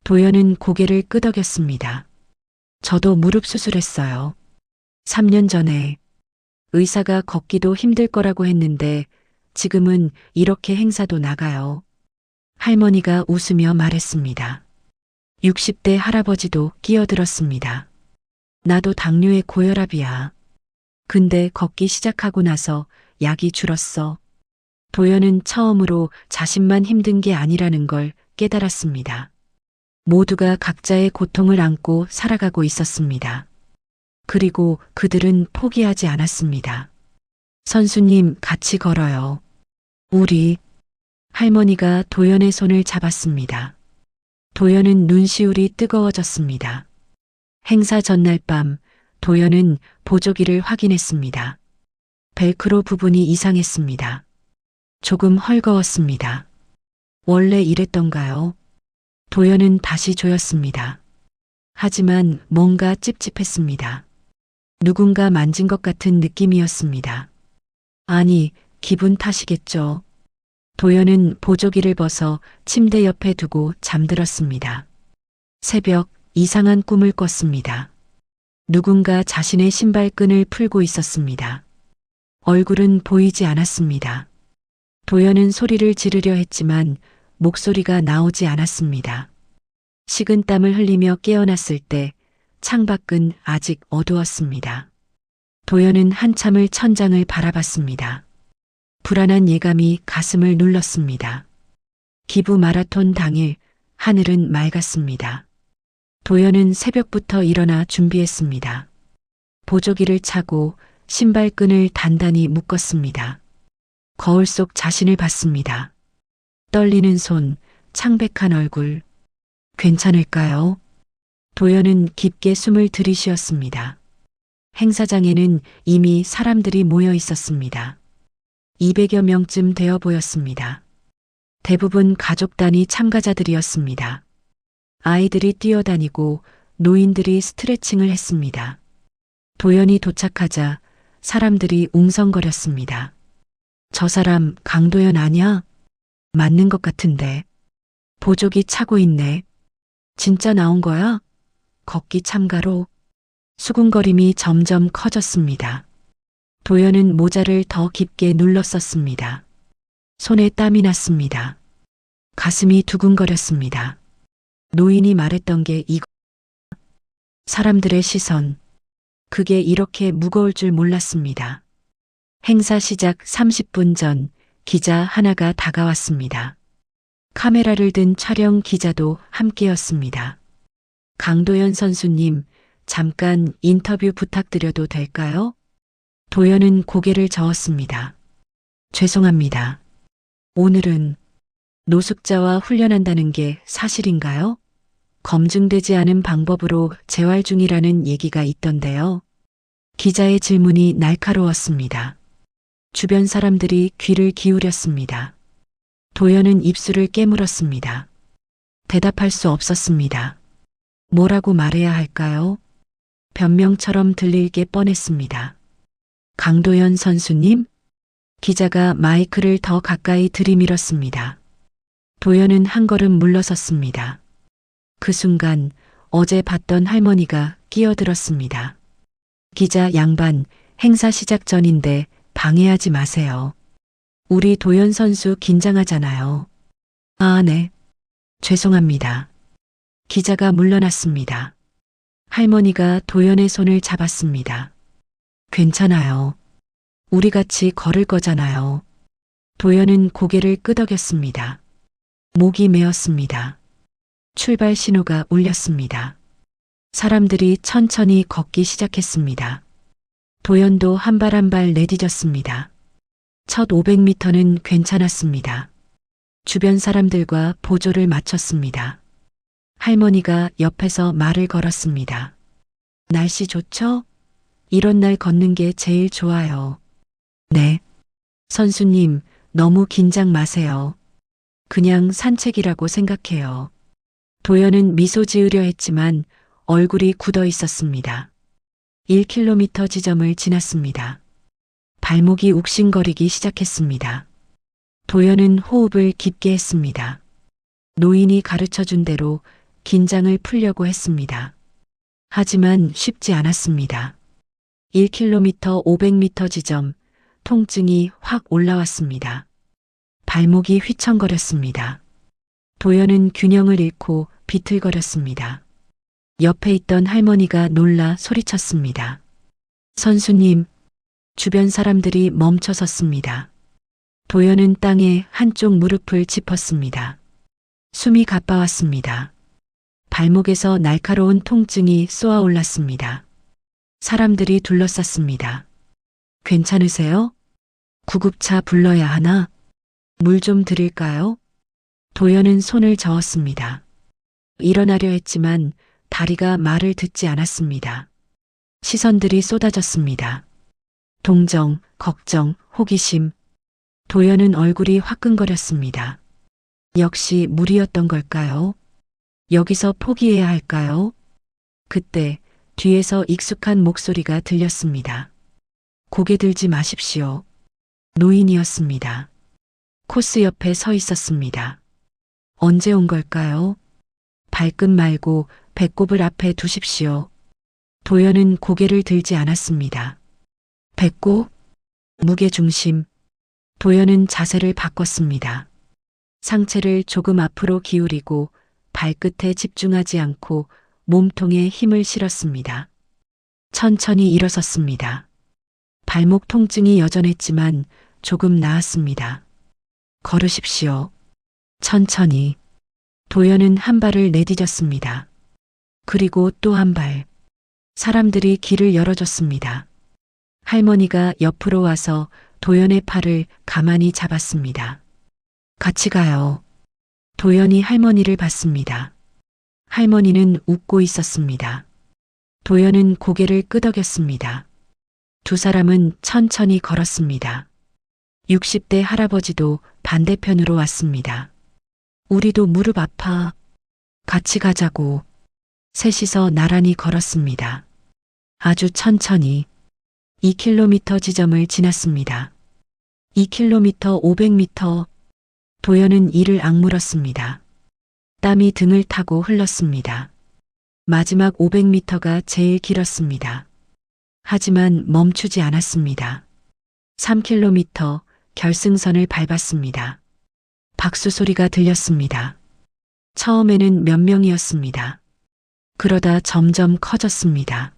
도연은 고개를 끄덕였습니다. 저도 무릎 수술했어요. 3년 전에 의사가 걷기도 힘들 거라고 했는데 지금은 이렇게 행사도 나가요. 할머니가 웃으며 말했습니다. 60대 할아버지도 끼어들었습니다. 나도 당뇨의 고혈압이야. 근데 걷기 시작하고 나서 약이 줄었어. 도연은 처음으로 자신만 힘든 게 아니라는 걸 깨달았습니다. 모두가 각자의 고통을 안고 살아가고 있었습니다. 그리고 그들은 포기하지 않았습니다. 선수님, 같이 걸어요. 우리. 할머니가 도연의 손을 잡았습니다. 도연은 눈시울이 뜨거워졌습니다. 행사 전날 밤 도연은 보조기를 확인했습니다. 벨크로 부분이 이상했습니다. 조금 헐거웠습니다. 원래 이랬던가요? 도연은 다시 조였습니다. 하지만 뭔가 찝찝했습니다. 누군가 만진 것 같은 느낌이었습니다. 아니, 기분 탓이겠죠. 도연은 보조기를 벗어 침대 옆에 두고 잠들었습니다. 새벽, 이상한 꿈을 꿨습니다. 누군가 자신의 신발끈을 풀고 있었습니다. 얼굴은 보이지 않았습니다. 도연은 소리를 지르려 했지만 목소리가 나오지 않았습니다. 식은땀을 흘리며 깨어났을 때 창밖은 아직 어두웠습니다. 도연은 한참을 천장을 바라봤습니다. 불안한 예감이 가슴을 눌렀습니다. 기부 마라톤 당일 하늘은 맑았습니다. 도연은 새벽부터 일어나 준비했습니다. 보조기를 차고 신발끈을 단단히 묶었습니다. 거울 속 자신을 봤습니다. 떨리는 손, 창백한 얼굴. 괜찮을까요? 도연은 깊게 숨을 들이쉬었습니다. 행사장에는 이미 사람들이 모여 있었습니다. 200여 명쯤 되어 보였습니다. 대부분 가족 단위 참가자들이었습니다. 아이들이 뛰어다니고 노인들이 스트레칭을 했습니다. 도연이 도착하자 사람들이 웅성거렸습니다. 저 사람 강도연 아냐? 맞는 것 같은데. 보조기 차고 있네. 진짜 나온 거야? 걷기 참가로. 수군거림이 점점 커졌습니다. 도연은 모자를 더 깊게 눌렀었습니다. 손에 땀이 났습니다. 가슴이 두근거렸습니다. 노인이 말했던 게 이거. 사람들의 시선. 그게 이렇게 무거울 줄 몰랐습니다. 행사 시작 30분 전 기자 하나가 다가왔습니다. 카메라를 든 촬영 기자도 함께였습니다. 강도연 선수님, 잠깐 인터뷰 부탁드려도 될까요? 도연은 고개를 저었습니다. 죄송합니다. 오늘은 노숙자와 훈련한다는 게 사실인가요? 검증되지 않은 방법으로 재활 중이라는 얘기가 있던데요. 기자의 질문이 날카로웠습니다. 주변 사람들이 귀를 기울였습니다. 도연은 입술을 깨물었습니다. 대답할 수 없었습니다. 뭐라고 말해야 할까요? 변명처럼 들릴 게 뻔했습니다. 강도연 선수님? 기자가 마이크를 더 가까이 들이밀었습니다. 도연은 한 걸음 물러섰습니다. 그 순간 어제 봤던 할머니가 끼어들었습니다. 기자 양반, 행사 시작 전인데 방해하지 마세요. 우리 도연 선수 긴장하잖아요. 아, 네. 죄송합니다. 기자가 물러났습니다. 할머니가 도연의 손을 잡았습니다. 괜찮아요. 우리 같이 걸을 거잖아요. 도연은 고개를 끄덕였습니다. 목이 메었습니다. 출발 신호가 울렸습니다. 사람들이 천천히 걷기 시작했습니다. 도연도 한 발 한 발 내디뎠습니다. 첫 500m는 괜찮았습니다. 주변 사람들과 보조를 맞췄습니다. 할머니가 옆에서 말을 걸었습니다. 날씨 좋죠? 이런 날 걷는 게 제일 좋아요. 네. 선수님, 너무 긴장 마세요. 그냥 산책이라고 생각해요. 도연은 미소 지으려 했지만 얼굴이 굳어 있었습니다. 1km 지점을 지났습니다. 발목이 욱신거리기 시작했습니다. 도연은 호흡을 깊게 했습니다. 노인이 가르쳐 준 대로 긴장을 풀려고 했습니다. 하지만 쉽지 않았습니다. 1km 500m 지점, 통증이 확 올라왔습니다. 발목이 휘청거렸습니다. 도연은 균형을 잃고 비틀거렸습니다. 옆에 있던 할머니가 놀라 소리쳤습니다. 선수님, 주변 사람들이 멈춰 섰습니다. 도연은 땅에 한쪽 무릎을 짚었습니다. 숨이 가빠왔습니다. 발목에서 날카로운 통증이 쏘아올랐습니다. 사람들이 둘러쌌습니다. 괜찮으세요? 구급차 불러야 하나? 물 좀 드릴까요? 도연은 손을 저었습니다. 일어나려 했지만 다리가 말을 듣지 않았습니다. 시선들이 쏟아졌습니다. 동정, 걱정, 호기심. 도연은 얼굴이 화끈거렸습니다. 역시 무리였던 걸까요? 여기서 포기해야 할까요? 그때 뒤에서 익숙한 목소리가 들렸습니다. 고개 들지 마십시오. 노인이었습니다. 코스 옆에 서 있었습니다. 언제 온 걸까요? 발끝 말고 배꼽을 앞에 두십시오. 도연은 고개를 들지 않았습니다. 배꼽? 무게중심. 도연은 자세를 바꿨습니다. 상체를 조금 앞으로 기울이고 발끝에 집중하지 않고 몸통에 힘을 실었습니다. 천천히 일어섰습니다. 발목 통증이 여전했지만 조금 나았습니다. 걸으십시오. 천천히. 도연은 한 발을 내디뎠습니다. 그리고 또 한 발. 사람들이 길을 열어줬습니다. 할머니가 옆으로 와서 도연의 팔을 가만히 잡았습니다. 같이 가요. 도연이 할머니를 봤습니다. 할머니는 웃고 있었습니다. 도연은 고개를 끄덕였습니다. 두 사람은 천천히 걸었습니다. 60대 할아버지도 반대편으로 왔습니다. 우리도 무릎 아파. 같이 가자고. 셋이서 나란히 걸었습니다. 아주 천천히 2km 지점을 지났습니다. 2km 500m. 도연은 이를 악물었습니다. 땀이 등을 타고 흘렀습니다. 마지막 500m가 제일 길었습니다. 하지만 멈추지 않았습니다. 3km 결승선을 밟았습니다. 박수 소리가 들렸습니다. 처음에는 몇 명이었습니다. 그러다 점점 커졌습니다.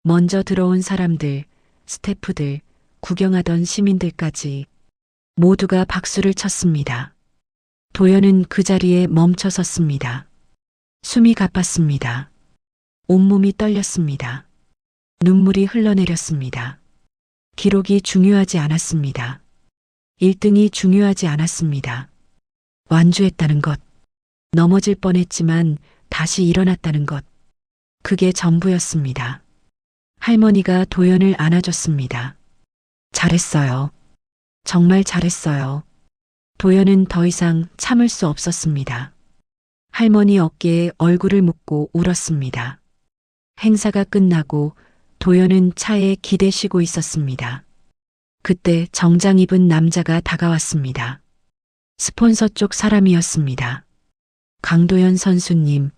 먼저 들어온 사람들, 스태프들, 구경하던 시민들까지 모두가 박수를 쳤습니다. 도연은 그 자리에 멈춰 섰습니다. 숨이 가빴습니다. 온몸이 떨렸습니다. 눈물이 흘러내렸습니다. 기록이 중요하지 않았습니다. 1등이 중요하지 않았습니다. 완주했다는 것, 넘어질 뻔했지만 다시 일어났다는 것, 그게 전부였습니다. 할머니가 도연을 안아줬습니다. 잘했어요. 정말 잘했어요. 도연은 더 이상 참을 수 없었습니다. 할머니 어깨에 얼굴을 묻고 울었습니다. 행사가 끝나고 도연은 차에 기대 쉬고 있었습니다. 그때 정장 입은 남자가 다가왔습니다. 스폰서 쪽 사람이었습니다. 강도연 선수님.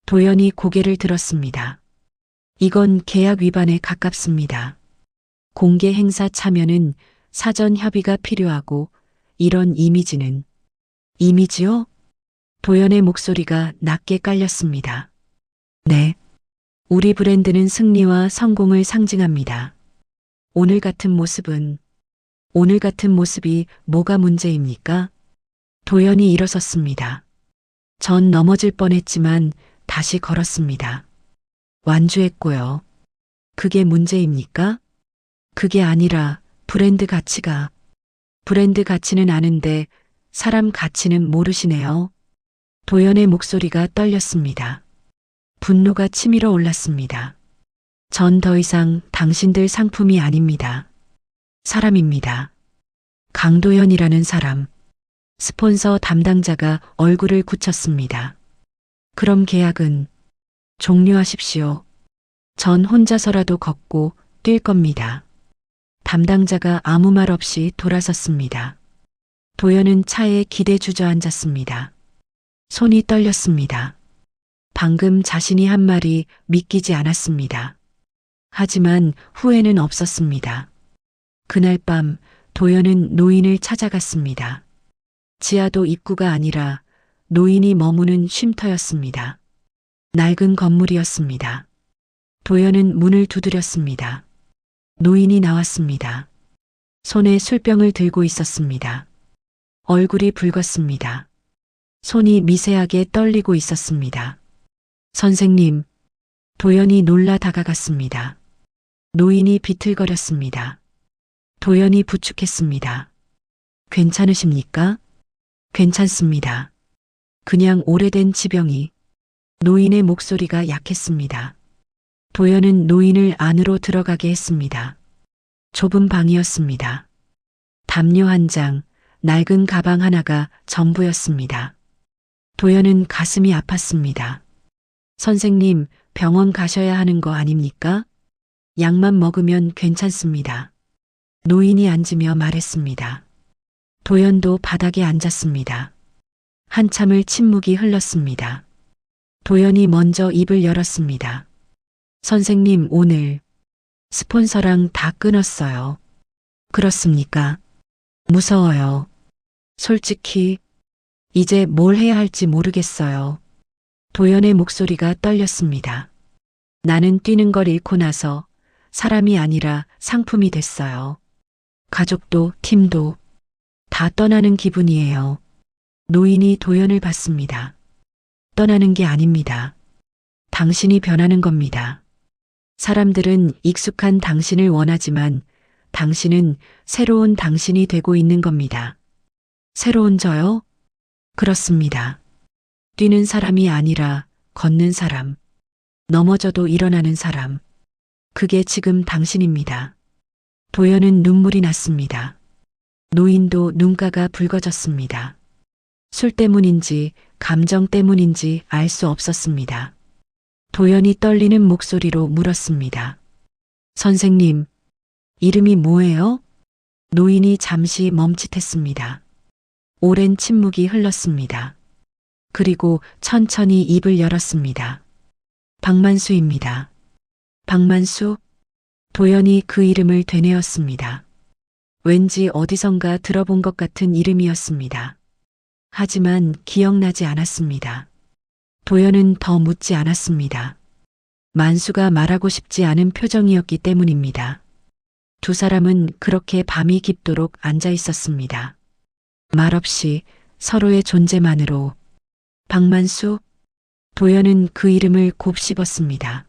도연이 고개를 들었습니다. 이건 계약 위반에 가깝습니다. 공개 행사 참여는 사전 협의가 필요하고 이런 이미지는. 이미지요? 도연의 목소리가 낮게 깔렸습니다. 네. 우리 브랜드는 승리와 성공을 상징합니다. 오늘 같은 모습이 뭐가 문제입니까? 도연이 일어섰습니다. 전 넘어질 뻔했지만 다시 걸었습니다. 완주했고요. 그게 문제입니까? 그게 아니라 브랜드 가치가. 브랜드 가치는 아는데 사람 가치는 모르시네요. 도연의 목소리가 떨렸습니다. 분노가 치밀어 올랐습니다. 전 더 이상 당신들 상품이 아닙니다. 사람입니다. 강도연이라는 사람. 스폰서 담당자가 얼굴을 굳혔습니다. 그럼 계약은 종료하십시오. 전 혼자서라도 걷고 뛸 겁니다. 담당자가 아무 말 없이 돌아섰습니다. 도연은 차에 기대 주저앉았습니다. 손이 떨렸습니다. 방금 자신이 한 말이 믿기지 않았습니다. 하지만 후회는 없었습니다. 그날 밤 도연은 노인을 찾아갔습니다. 지하도 입구가 아니라 노인이 머무는 쉼터였습니다. 낡은 건물이었습니다. 도연은 문을 두드렸습니다. 노인이 나왔습니다. 손에 술병을 들고 있었습니다. 얼굴이 붉었습니다. 손이 미세하게 떨리고 있었습니다. 선생님, 도연이 놀라 다가갔습니다. 노인이 비틀거렸습니다. 도연이 부축했습니다. 괜찮으십니까? 괜찮습니다. 그냥 오래된 지병이. 노인의 목소리가 약했습니다. 도연은 노인을 안으로 들어가게 했습니다. 좁은 방이었습니다. 담요 한 장, 낡은 가방 하나가 전부였습니다. 도연은 가슴이 아팠습니다. 선생님, 병원 가셔야 하는 거 아닙니까? 약만 먹으면 괜찮습니다. 노인이 앉으며 말했습니다. 도연도 바닥에 앉았습니다. 한참을 침묵이 흘렀습니다. 도연이 먼저 입을 열었습니다. 선생님, 오늘 스폰서랑 다 끊었어요. 그렇습니까? 무서워요. 솔직히 이제 뭘 해야 할지 모르겠어요. 도연의 목소리가 떨렸습니다. 나는 뛰는 걸 잃고 나서 사람이 아니라 상품이 됐어요. 가족도 팀도 다 떠나는 기분이에요. 노인이 도연을 봤습니다. 떠나는 게 아닙니다. 당신이 변하는 겁니다. 사람들은 익숙한 당신을 원하지만 당신은 새로운 당신이 되고 있는 겁니다. 새로운 저요? 그렇습니다. 뛰는 사람이 아니라 걷는 사람. 넘어져도 일어나는 사람. 그게 지금 당신입니다. 도연은 눈물이 났습니다. 노인도 눈가가 붉어졌습니다. 술 때문인지 감정 때문인지 알 수 없었습니다. 도연이 떨리는 목소리로 물었습니다. 선생님, 이름이 뭐예요? 노인이 잠시 멈칫했습니다. 오랜 침묵이 흘렀습니다. 그리고 천천히 입을 열었습니다. 박만수입니다. 박만수? 도연이 그 이름을 되뇌었습니다. 왠지 어디선가 들어본 것 같은 이름이었습니다. 하지만 기억나지 않았습니다. 도연은 더 묻지 않았습니다. 만수가 말하고 싶지 않은 표정이었기 때문입니다. 두 사람은 그렇게 밤이 깊도록 앉아 있었습니다. 말없이 서로의 존재만으로. 박만수? 도연은 그 이름을 곱씹었습니다.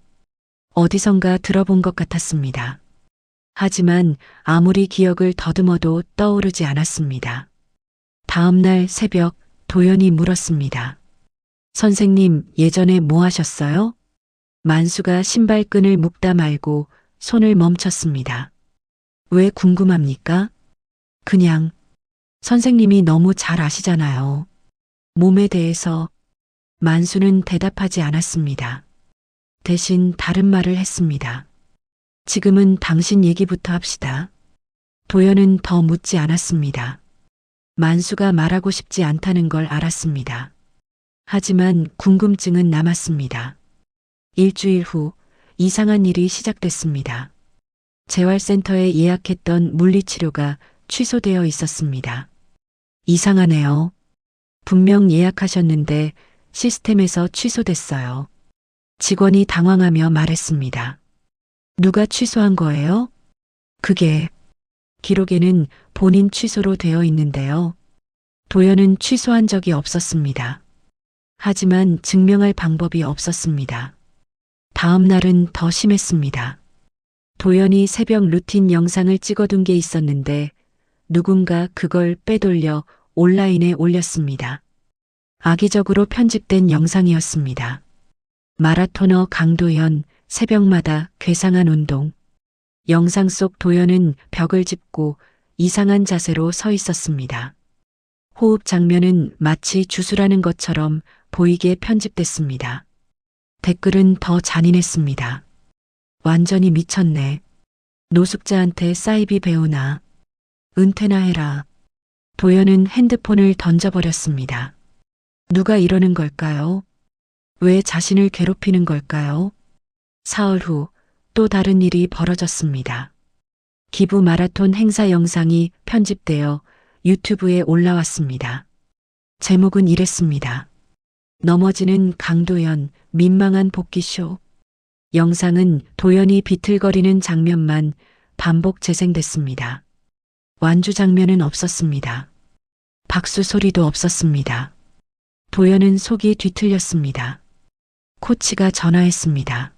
어디선가 들어본 것 같았습니다. 하지만 아무리 기억을 더듬어도 떠오르지 않았습니다. 다음 날 새벽 도연이 물었습니다. 선생님, 예전에 뭐 하셨어요? 만수가 신발끈을 묶다 말고 손을 멈췄습니다. 왜 궁금합니까? 그냥 선생님이 너무 잘 아시잖아요. 몸에 대해서. 만수는 대답하지 않았습니다. 대신 다른 말을 했습니다. 지금은 당신 얘기부터 합시다. 도연은 더 묻지 않았습니다. 만수가 말하고 싶지 않다는 걸 알았습니다. 하지만 궁금증은 남았습니다. 일주일 후 이상한 일이 시작됐습니다. 재활센터에 예약했던 물리치료가 취소되어 있었습니다. 이상하네요. 분명 예약하셨는데 시스템에서 취소됐어요. 직원이 당황하며 말했습니다. 누가 취소한 거예요? 그게 기록에는 본인 취소로 되어 있는데요. 도연은 취소한 적이 없었습니다. 하지만 증명할 방법이 없었습니다. 다음 날은 더 심했습니다. 도연이 새벽 루틴 영상을 찍어둔 게 있었는데 누군가 그걸 빼돌려 온라인에 올렸습니다. 악의적으로 편집된 영상이었습니다. 마라토너 강도연, 새벽마다 괴상한 운동. 영상 속 도연은 벽을 짚고 이상한 자세로 서 있었습니다. 호흡 장면은 마치 주술하는 것처럼 보이게 편집됐습니다. 댓글은 더 잔인했습니다. 완전히 미쳤네. 노숙자한테 사이비 배우나. 은퇴나 해라. 도연은 핸드폰을 던져버렸습니다. 누가 이러는 걸까요? 왜 자신을 괴롭히는 걸까요? 사흘 후 또 다른 일이 벌어졌습니다. 기부 마라톤 행사 영상이 편집되어 유튜브에 올라왔습니다. 제목은 이랬습니다. 넘어지는 강도연, 민망한 복귀쇼. 영상은 도연이 비틀거리는 장면만 반복 재생됐습니다. 완주 장면은 없었습니다. 박수 소리도 없었습니다. 도연은 속이 뒤틀렸습니다. 코치가 전화했습니다.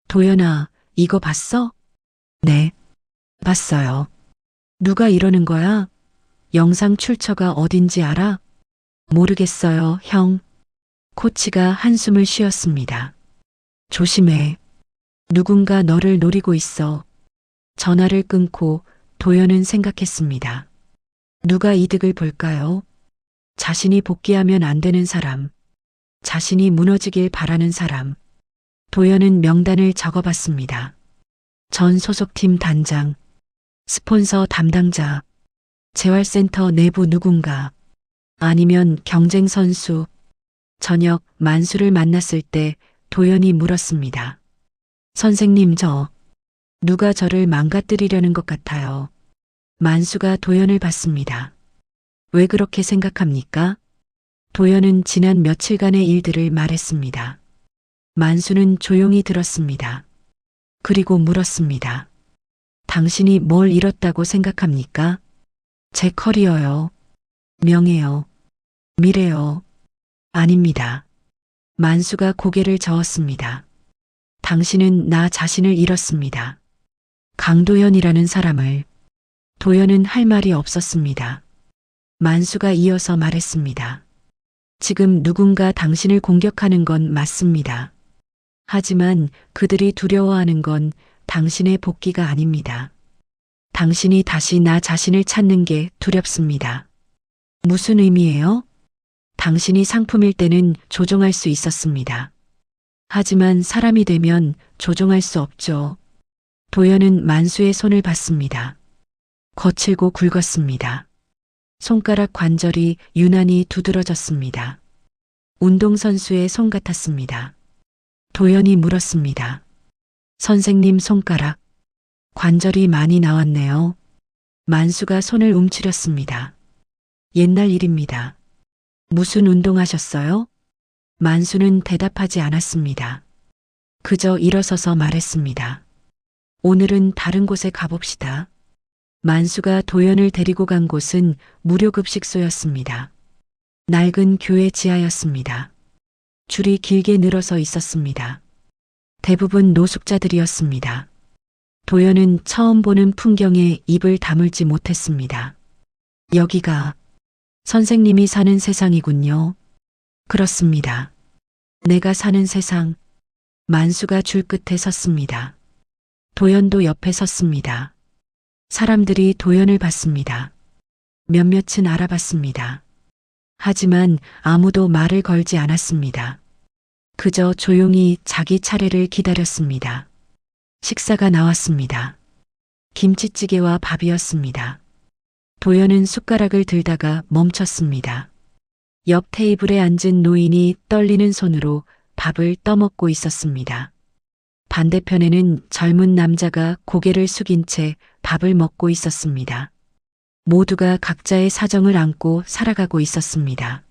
도연아, 이거 봤어? 네, 봤어요. 누가 이러는 거야? 영상 출처가 어딘지 알아? 모르겠어요, 형. 코치가 한숨을 쉬었습니다. 조심해. 누군가 너를 노리고 있어. 전화를 끊고 도연은 생각했습니다. 누가 이득을 볼까요? 자신이 복귀하면 안 되는 사람. 자신이 무너지길 바라는 사람. 도연은 명단을 적어봤습니다. 전 소속팀 단장, 스폰서 담당자, 재활센터 내부 누군가, 아니면 경쟁 선수. 저녁 만수를 만났을 때 도연이 물었습니다. 선생님, 누가 저를 망가뜨리려는 것 같아요. 만수가 도연을 봤습니다. 왜 그렇게 생각합니까? 도연은 지난 며칠간의 일들을 말했습니다. 만수는 조용히 들었습니다. 그리고 물었습니다. 당신이 뭘 잃었다고 생각합니까? 제 커리어요. 명예요. 미래요. 아닙니다. 만수가 고개를 저었습니다. 당신은 나 자신을 잃었습니다. 강도연이라는 사람을. 도연은 할 말이 없었습니다. 만수가 이어서 말했습니다. 지금 누군가 당신을 공격하는 건 맞습니다. 하지만 그들이 두려워하는 건 당신의 복귀가 아닙니다. 당신이 다시 나 자신을 찾는 게 두렵습니다. 무슨 의미예요? 당신이 상품일 때는 조종할 수 있었습니다. 하지만 사람이 되면 조종할 수 없죠. 도연은 만수의 손을 봤습니다. 거칠고 굵었습니다. 손가락 관절이 유난히 두드러졌습니다. 운동선수의 손 같았습니다. 도연이 물었습니다. 선생님 손가락, 관절이 많이 나왔네요. 만수가 손을 움츠렸습니다. 옛날 일입니다. 무슨 운동하셨어요? 만수는 대답하지 않았습니다. 그저 일어서서 말했습니다. 오늘은 다른 곳에 가봅시다. 만수가 도연을 데리고 간 곳은 무료급식소였습니다. 낡은 교회 지하였습니다. 줄이 길게 늘어서 있었습니다. 대부분 노숙자들이었습니다. 도연은 처음 보는 풍경에 입을 다물지 못했습니다. 여기가 선생님이 사는 세상이군요. 그렇습니다. 내가 사는 세상. 만수가 줄 끝에 섰습니다. 도연도 옆에 섰습니다. 사람들이 도연을 봤습니다. 몇몇은 알아봤습니다. 하지만 아무도 말을 걸지 않았습니다. 그저 조용히 자기 차례를 기다렸습니다. 식사가 나왔습니다. 김치찌개와 밥이었습니다. 도연은 숟가락을 들다가 멈췄습니다. 옆 테이블에 앉은 노인이 떨리는 손으로 밥을 떠먹고 있었습니다. 반대편에는 젊은 남자가 고개를 숙인 채 밥을 먹고 있었습니다. 모두가 각자의 사정을 안고 살아가고 있었습니다.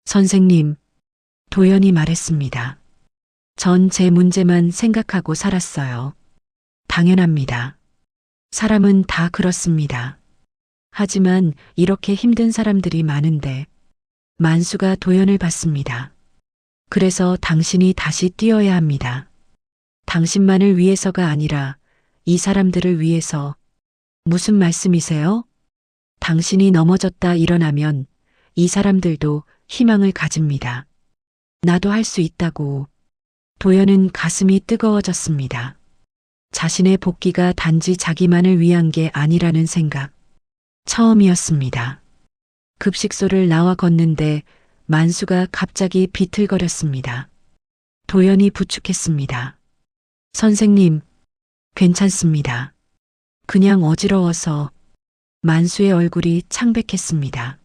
선생님, 도연이 말했습니다. 전 제 문제만 생각하고 살았어요. 당연합니다. 사람은 다 그렇습니다. 하지만 이렇게 힘든 사람들이 많은데. 만수가 도연을 봤습니다. 그래서 당신이 다시 뛰어야 합니다. 당신만을 위해서가 아니라 이 사람들을 위해서. 무슨 말씀이세요? 당신이 넘어졌다 일어나면 이 사람들도 희망을 가집니다. 나도 할 수 있다고. 도연은 가슴이 뜨거워졌습니다. 자신의 복귀가 단지 자기만을 위한 게 아니라는 생각. 처음이었습니다. 급식소를 나와 걷는데 만수가 갑자기 비틀거렸습니다. 도연이 부축했습니다. 선생님, 괜찮습니다. 그냥 어지러워서. 만수의 얼굴이 창백했습니다.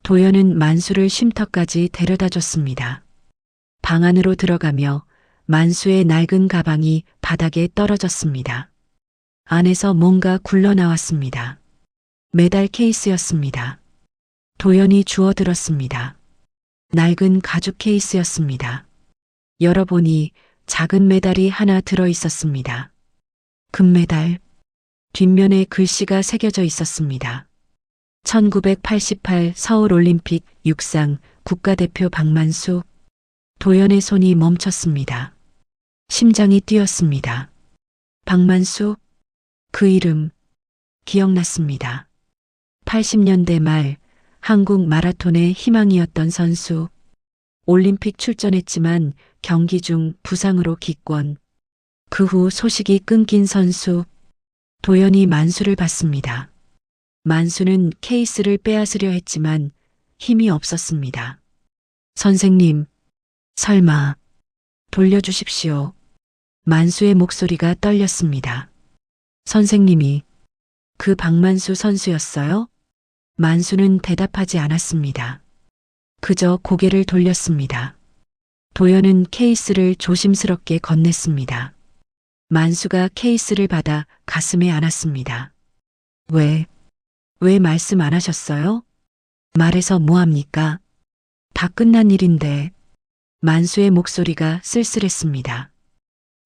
도연은 만수를 쉼터까지 데려다 줬습니다. 방 안으로 들어가며 만수의 낡은 가방이 바닥에 떨어졌습니다. 안에서 뭔가 굴러나왔습니다. 메달 케이스였습니다. 도연이 주워들었습니다. 낡은 가죽 케이스였습니다. 열어보니 작은 메달이 하나 들어 있었습니다. 금메달. 뒷면에 글씨가 새겨져 있었습니다. 1988 서울올림픽 육상 국가대표 박만수. 도연의 손이 멈췄습니다. 심장이 뛰었습니다. 박만수? 그 이름 기억났습니다. 80년대 말 한국 마라톤의 희망이었던 선수. 올림픽 출전했지만 경기 중 부상으로 기권. 그 후 소식이 끊긴 선수. 도연이 만수를 봤습니다. 만수는 케이스를 빼앗으려 했지만 힘이 없었습니다. 선생님, 설마 돌려주십시오. 만수의 목소리가 떨렸습니다. 선생님이 그 박만수 선수였어요? 만수는 대답하지 않았습니다. 그저 고개를 돌렸습니다. 도연은 케이스를 조심스럽게 건넸습니다. 만수가 케이스를 받아 가슴에 안았습니다. 왜 말씀 안 하셨어요? 말해서 뭐합니까? 다 끝난 일인데. 만수의 목소리가 쓸쓸했습니다.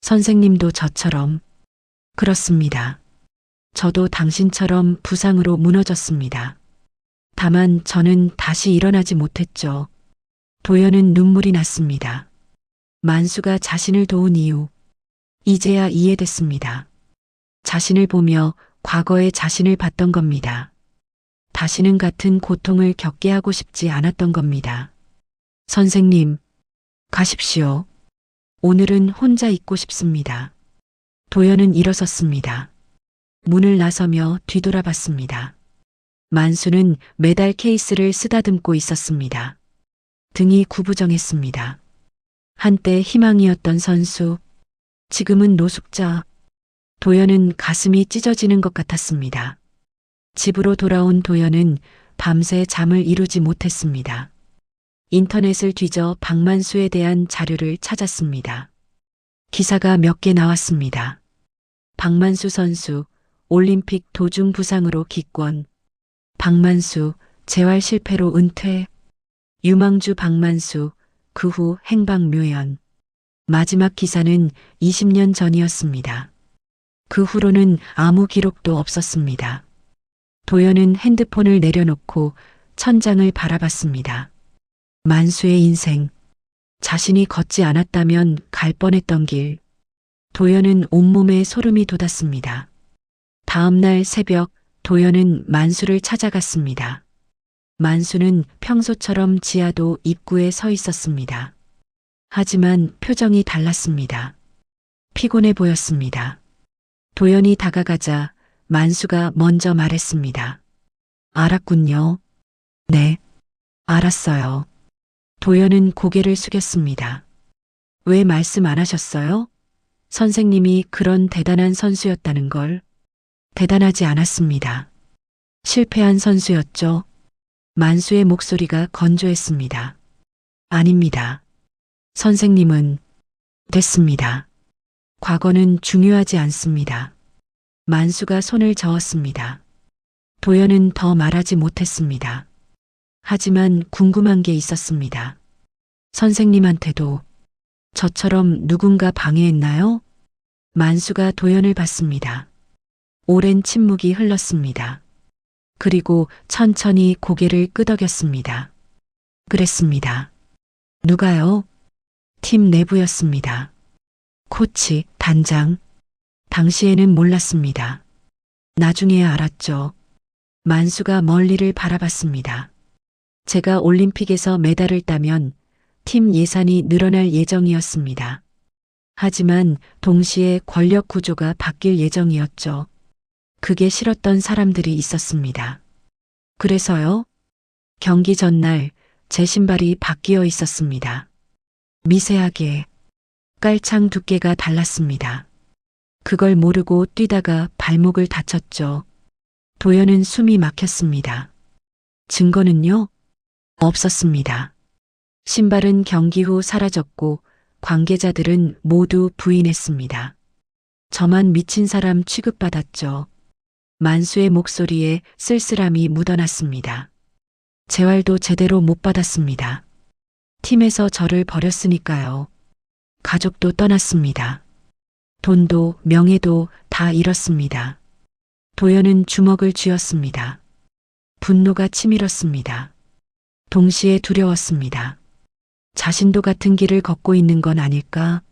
선생님도 저처럼. 그렇습니다. 저도 당신처럼 부상으로 무너졌습니다. 다만 저는 다시 일어나지 못했죠. 도연은 눈물이 났습니다. 만수가 자신을 도운 이유. 이제야 이해됐습니다. 자신을 보며 과거의 자신을 봤던 겁니다. 다시는 같은 고통을 겪게 하고 싶지 않았던 겁니다. 선생님, 가십시오. 오늘은 혼자 있고 싶습니다. 도연은 일어섰습니다. 문을 나서며 뒤돌아봤습니다. 만수는 메달 케이스를 쓰다듬고 있었습니다. 등이 구부정했습니다. 한때 희망이었던 선수, 지금은 노숙자. 도연은 가슴이 찢어지는 것 같았습니다. 집으로 돌아온 도연은 밤새 잠을 이루지 못했습니다. 인터넷을 뒤져 박만수에 대한 자료를 찾았습니다. 기사가 몇 개 나왔습니다. 박만수 선수, 올림픽 도중 부상으로 기권. 박만수, 재활 실패로 은퇴. 유망주 박만수, 그 후 행방묘연. 마지막 기사는 20년 전이었습니다. 그 후로는 아무 기록도 없었습니다. 도연은 핸드폰을 내려놓고 천장을 바라봤습니다. 만수의 인생. 자신이 걷지 않았다면 갈 뻔했던 길. 도연은 온몸에 소름이 돋았습니다. 다음 날 새벽 도연은 만수를 찾아갔습니다. 만수는 평소처럼 지하도 입구에 서 있었습니다. 하지만 표정이 달랐습니다. 피곤해 보였습니다. 도연이 다가가자 만수가 먼저 말했습니다. 알았군요. 네, 알았어요. 도연은 고개를 숙였습니다. 왜 말씀 안 하셨어요? 선생님이 그런 대단한 선수였다는 걸. 대단하지 않았습니다. 실패한 선수였죠. 만수의 목소리가 건조했습니다. 아닙니다. 선생님은 됐습니다. 과거는 중요하지 않습니다. 만수가 손을 저었습니다. 도연은 더 말하지 못했습니다. 하지만 궁금한 게 있었습니다. 선생님한테도 저처럼 누군가 방해했나요? 만수가 도연을 봤습니다. 오랜 침묵이 흘렀습니다. 그리고 천천히 고개를 끄덕였습니다. 그랬습니다. 누가요? 팀 내부였습니다. 코치, 단장, 당시에는 몰랐습니다. 나중에야 알았죠. 만수가 멀리를 바라봤습니다. 제가 올림픽에서 메달을 따면 팀 예산이 늘어날 예정이었습니다. 하지만 동시에 권력 구조가 바뀔 예정이었죠. 그게 싫었던 사람들이 있었습니다. 그래서요? 경기 전날 제 신발이 바뀌어 있었습니다. 미세하게 깔창 두께가 달랐습니다. 그걸 모르고 뛰다가 발목을 다쳤죠. 도연은 숨이 막혔습니다. 증거는요? 없었습니다. 신발은 경기 후 사라졌고 관계자들은 모두 부인했습니다. 저만 미친 사람 취급받았죠. 만수의 목소리에 쓸쓸함이 묻어났습니다. 재활도 제대로 못 받았습니다. 팀에서 저를 버렸으니까요. 가족도 떠났습니다. 돈도 명예도 다 잃었습니다. 도연은 주먹을 쥐었습니다. 분노가 치밀었습니다. 동시에 두려웠습니다. 자신도 같은 길을 걷고 있는 건 아닐까?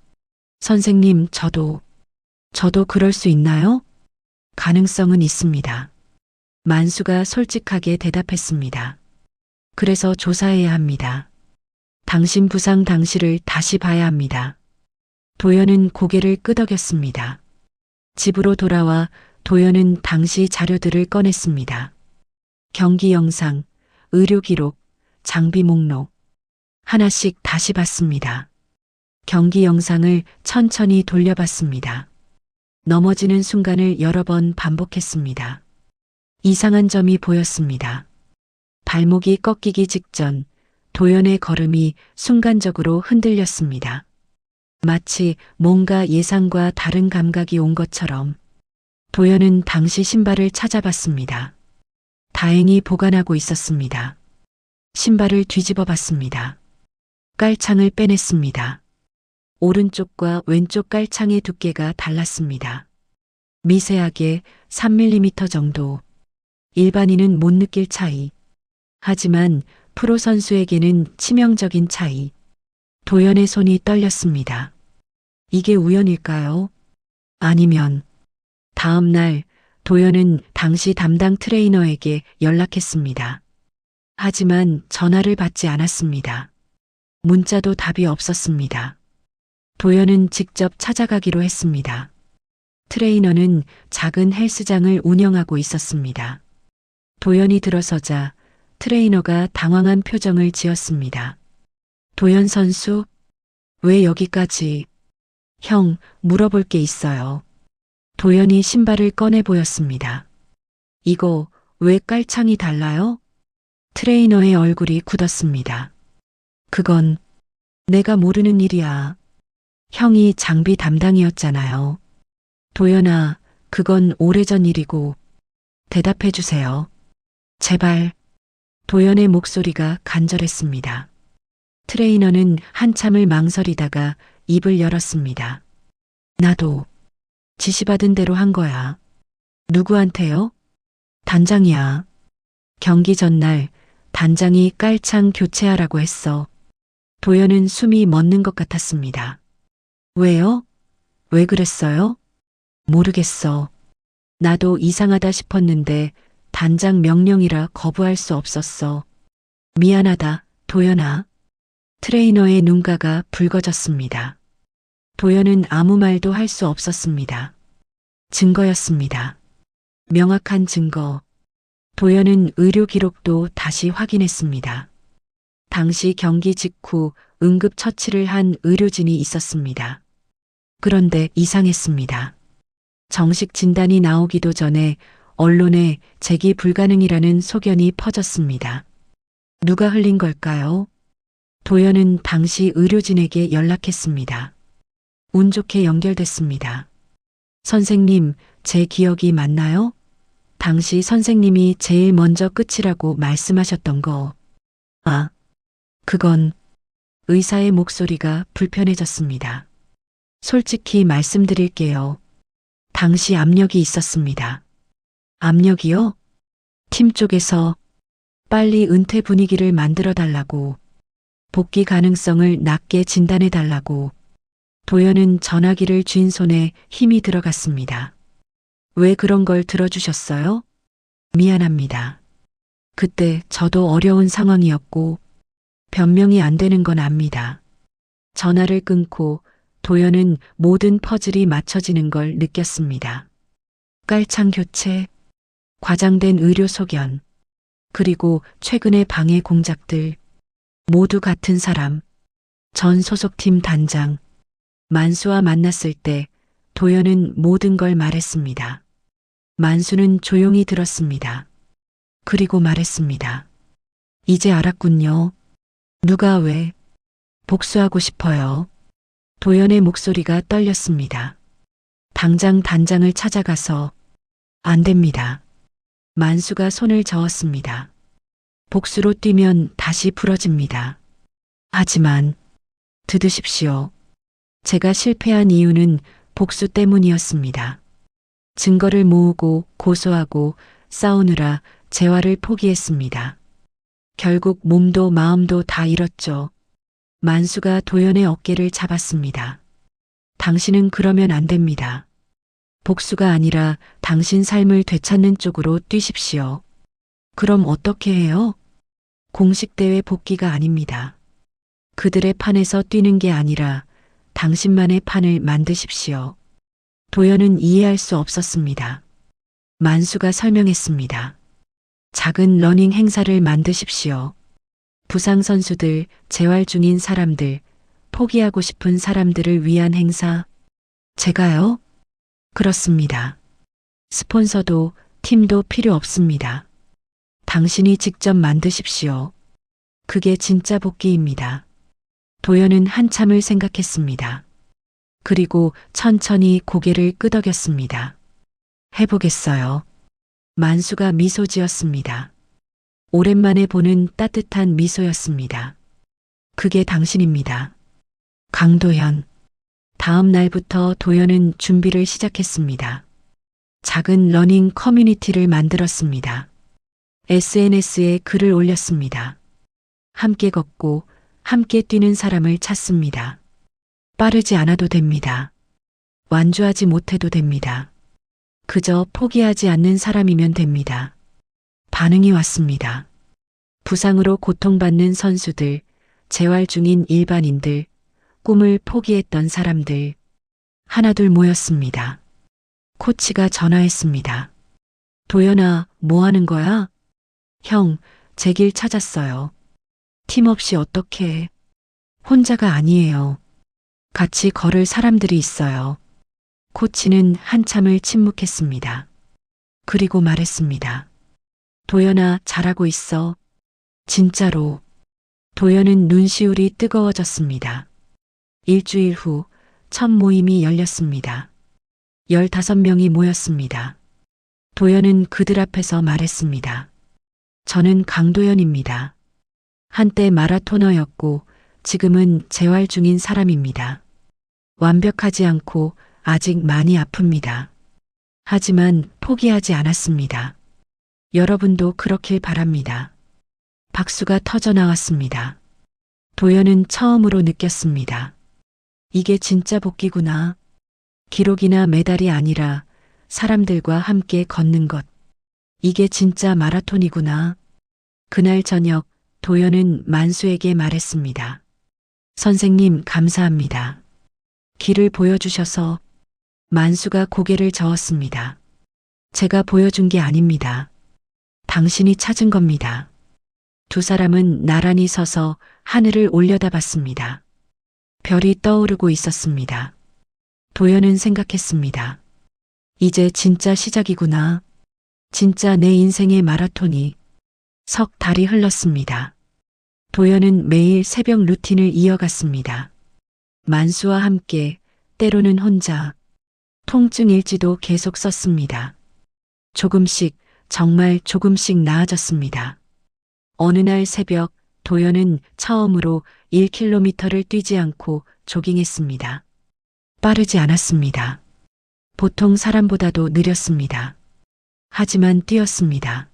선생님, 저도 그럴 수 있나요? 가능성은 있습니다. 만수가 솔직하게 대답했습니다. 그래서 조사해야 합니다. 당신 부상 당시를 다시 봐야 합니다. 도연은 고개를 끄덕였습니다. 집으로 돌아와 도연은 당시 자료들을 꺼냈습니다. 경기 영상, 의료 기록, 장비 목록. 하나씩 다시 봤습니다. 경기 영상을 천천히 돌려봤습니다. 넘어지는 순간을 여러 번 반복했습니다. 이상한 점이 보였습니다. 발목이 꺾이기 직전 도연의 걸음이 순간적으로 흔들렸습니다. 마치 뭔가 예상과 다른 감각이 온 것처럼 도연은 당시 신발을 찾아봤습니다. 다행히 보관하고 있었습니다. 신발을 뒤집어 봤습니다. 깔창을 빼냈습니다. 오른쪽과 왼쪽 깔창의 두께가 달랐습니다. 미세하게 3mm 정도. 일반인은 못 느낄 차이. 하지만 프로 선수에게는 치명적인 차이. 도연의 손이 떨렸습니다. 이게 우연일까요? 아니면 다음 날 도연은 당시 담당 트레이너에게 연락했습니다. 하지만 전화를 받지 않았습니다. 문자도 답이 없었습니다. 도연은 직접 찾아가기로 했습니다. 트레이너는 작은 헬스장을 운영하고 있었습니다. 도연이 들어서자 트레이너가 당황한 표정을 지었습니다. 도연 선수, 왜 여기까지? 형, 물어볼 게 있어요. 도연이 신발을 꺼내 보였습니다. 이거 왜 깔창이 달라요? 트레이너의 얼굴이 굳었습니다. 그건 내가 모르는 일이야. 형이 장비 담당이었잖아요. 도연아, 그건 오래전 일이고. 대답해 주세요. 제발. 도연의 목소리가 간절했습니다. 트레이너는 한참을 망설이다가 입을 열었습니다. 나도 지시받은 대로 한 거야. 누구한테요? 단장이야. 경기 전날 단장이 깔창 교체하라고 했어. 도연은 숨이 멎는 것 같았습니다. 왜요? 왜 그랬어요? 모르겠어. 나도 이상하다 싶었는데 단장 명령이라 거부할 수 없었어. 미안하다, 도연아. 트레이너의 눈가가 붉어졌습니다. 도연은 아무 말도 할 수 없었습니다. 증거였습니다. 명확한 증거. 도연은 의료 기록도 다시 확인했습니다. 당시 경기 직후 응급처치를 한 의료진이 있었습니다. 그런데 이상했습니다. 정식 진단이 나오기도 전에 언론에 재기 불가능이라는 소견이 퍼졌습니다. 누가 흘린 걸까요? 도연은 당시 의료진에게 연락했습니다. 운 좋게 연결됐습니다. 선생님, 제 기억이 맞나요? 당시 선생님이 제일 먼저 끝이라고 말씀하셨던 거. 아, 그건 의사의 목소리가 불편해졌습니다. 솔직히 말씀드릴게요. 당시 압력이 있었습니다. 압력이요? 팀 쪽에서 빨리 은퇴 분위기를 만들어 달라고, 복귀 가능성을 낮게 진단해 달라고. 도연은 전화기를 쥔 손에 힘이 들어갔습니다. 왜 그런 걸 들어주셨어요? 미안합니다. 그때 저도 어려운 상황이었고 변명이 안 되는 건 압니다. 전화를 끊고 도연은 모든 퍼즐이 맞춰지는 걸 느꼈습니다. 깔창 교체, 과장된 의료 소견, 그리고 최근의 방해 공작들, 모두 같은 사람, 전 소속팀 단장, 만수와 만났을 때 도연은 모든 걸 말했습니다. 만수는 조용히 들었습니다. 그리고 말했습니다. 이제 알았군요. 누가 왜? 복수하고 싶어요. 도연의 목소리가 떨렸습니다. 당장 단장을 찾아가서 안 됩니다. 만수가 손을 저었습니다. 복수로 뛰면 다시 부러집니다. 하지만 들으십시오. 제가 실패한 이유는 복수 때문이었습니다. 증거를 모으고 고소하고 싸우느라 재활을 포기했습니다. 결국 몸도 마음도 다 잃었죠. 만수가 도연의 어깨를 잡았습니다. 당신은 그러면 안 됩니다. 복수가 아니라 당신 삶을 되찾는 쪽으로 뛰십시오. 그럼 어떻게 해요? 공식 대회 복귀가 아닙니다. 그들의 판에서 뛰는 게 아니라 당신만의 판을 만드십시오. 도연은 이해할 수 없었습니다. 만수가 설명했습니다. 작은 러닝 행사를 만드십시오. 부상 선수들, 재활 중인 사람들, 포기하고 싶은 사람들을 위한 행사. 제가요? 그렇습니다. 스폰서도 팀도 필요 없습니다. 당신이 직접 만드십시오. 그게 진짜 복귀입니다. 도연은 한참을 생각했습니다. 그리고 천천히 고개를 끄덕였습니다. 해보겠어요. 만수가 미소 지었습니다. 오랜만에 보는 따뜻한 미소였습니다. 그게 당신입니다. 강도현. 다음 날부터 도연은 준비를 시작했습니다. 작은 러닝 커뮤니티를 만들었습니다. SNS에 글을 올렸습니다. 함께 걷고 함께 뛰는 사람을 찾습니다. 빠르지 않아도 됩니다. 완주하지 못해도 됩니다. 그저 포기하지 않는 사람이면 됩니다. 반응이 왔습니다. 부상으로 고통받는 선수들, 재활 중인 일반인들, 꿈을 포기했던 사람들, 하나둘 모였습니다. 코치가 전화했습니다. 도연아, 뭐 하는 거야? 형, 제 길 찾았어요. 팀 없이 어떻게 해? 혼자가 아니에요. 같이 걸을 사람들이 있어요. 코치는 한참을 침묵했습니다. 그리고 말했습니다. 도연아, 잘하고 있어. 진짜로. 도연은 눈시울이 뜨거워졌습니다. 일주일 후 첫 모임이 열렸습니다. 15명이 모였습니다. 도연은 그들 앞에서 말했습니다. 저는 강도연입니다. 한때 마라토너였고 지금은 재활 중인 사람입니다. 완벽하지 않고 아직 많이 아픕니다. 하지만 포기하지 않았습니다. 여러분도 그렇길 바랍니다. 박수가 터져 나왔습니다. 도연은 처음으로 느꼈습니다. 이게 진짜 복귀구나. 기록이나 메달이 아니라 사람들과 함께 걷는 것. 이게 진짜 마라톤이구나. 그날 저녁 도연은 만수에게 말했습니다. 선생님, 감사합니다. 길을 보여주셔서. 만수가 고개를 저었습니다. 제가 보여준 게 아닙니다. 당신이 찾은 겁니다. 두 사람은 나란히 서서 하늘을 올려다봤습니다. 별이 떠오르고 있었습니다. 도연은 생각했습니다. 이제 진짜 시작이구나. 진짜 내 인생의 마라톤이. 석 달이 흘렀습니다. 도연은 매일 새벽 루틴을 이어갔습니다. 만수와 함께, 때로는 혼자, 통증 일지도 계속 썼습니다. 조금씩, 정말 조금씩 나아졌습니다. 어느 날 새벽 도연은 처음으로 1km를 뛰지 않고 조깅했습니다. 빠르지 않았습니다. 보통 사람보다도 느렸습니다. 하지만 뛰었습니다.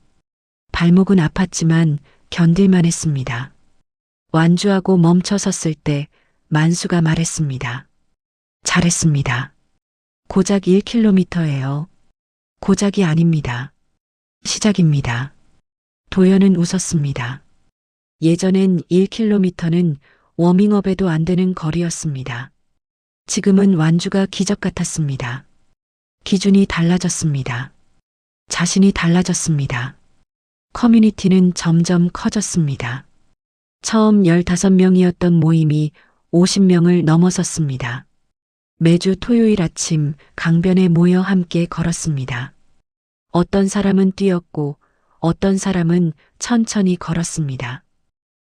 발목은 아팠지만 견딜만 했습니다. 완주하고 멈춰 섰을 때 만수가 말했습니다. 잘했습니다. 고작 1km예요. 고작이 아닙니다. 시작입니다. 도연은 웃었습니다. 예전엔 1km는 워밍업에도 안 되는 거리였습니다. 지금은 완주가 기적 같았습니다. 기준이 달라졌습니다. 자신이 달라졌습니다. 커뮤니티는 점점 커졌습니다. 처음 15명이었던 모임이 50명을 넘어섰습니다. 매주 토요일 아침 강변에 모여 함께 걸었습니다. 어떤 사람은 뛰었고 어떤 사람은 천천히 걸었습니다.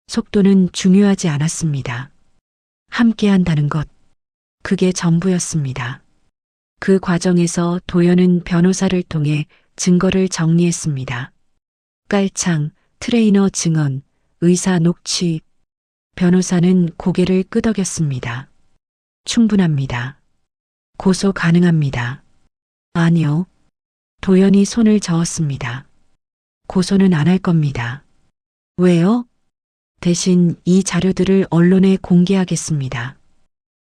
속도는 중요하지 않았습니다. 함께 한다는 것, 그게 전부였습니다. 그 과정에서 도연은 변호사를 통해 증거를 정리했습니다. 깔창, 트레이너 증언, 의사 녹취. 변호사는 고개를 끄덕였습니다. 충분합니다. 고소 가능합니다. 아니요. 도연이 손을 저었습니다. 고소는 안 할 겁니다. 왜요? 대신 이 자료들을 언론에 공개하겠습니다.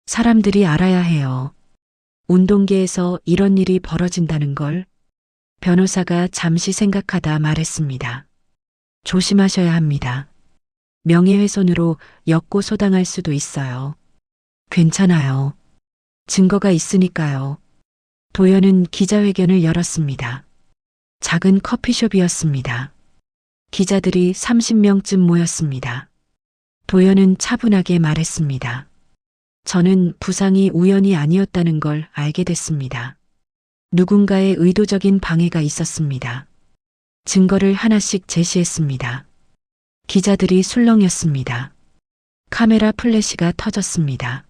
사람들이 알아야 해요. 운동계에서 이런 일이 벌어진다는 걸. 변호사가 잠시 생각하다 말했습니다. 조심하셔야 합니다. 명예훼손으로 역고소당할 수도 있어요. 괜찮아요. 증거가 있으니까요. 도연은 기자회견을 열었습니다. 작은 커피숍이었습니다. 기자들이 30명쯤 모였습니다. 도연은 차분하게 말했습니다. 저는 부상이 우연이 아니었다는 걸 알게 됐습니다. 누군가의 의도적인 방해가 있었습니다. 증거를 하나씩 제시했습니다. 기자들이 술렁였습니다. 카메라 플래시가 터졌습니다.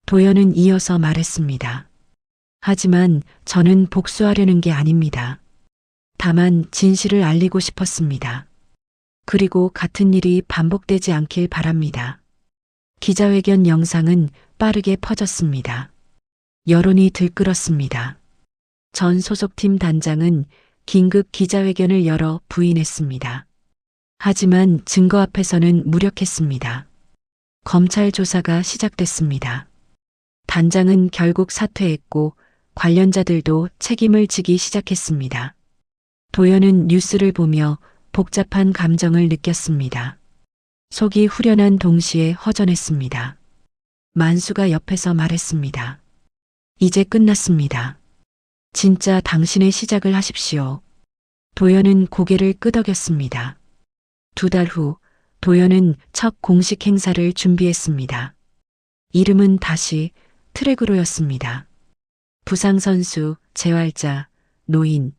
도연은 이어서 말했습니다. 하지만 저는 복수하려는 게 아닙니다. 다만 진실을 알리고 싶었습니다. 그리고 같은 일이 반복되지 않길 바랍니다. 기자회견 영상은 빠르게 퍼졌습니다. 여론이 들끓었습니다. 전 소속팀 단장은 긴급 기자회견을 열어 부인했습니다. 하지만 증거 앞에서는 무력했습니다. 검찰 조사가 시작됐습니다. 단장은 결국 사퇴했고 관련자들도 책임을 지기 시작했습니다. 도연은 뉴스를 보며 복잡한 감정을 느꼈습니다. 속이 후련한 동시에 허전했습니다. 만수가 옆에서 말했습니다. 이제 끝났습니다. 진짜 당신의 시작을 하십시오. 도연은 고개를 끄덕였습니다. 2달 후 도연은 첫 공식 행사를 준비했습니다. 이름은 다시 트랙으로였습니다. 부상선수, 재활자, 노인,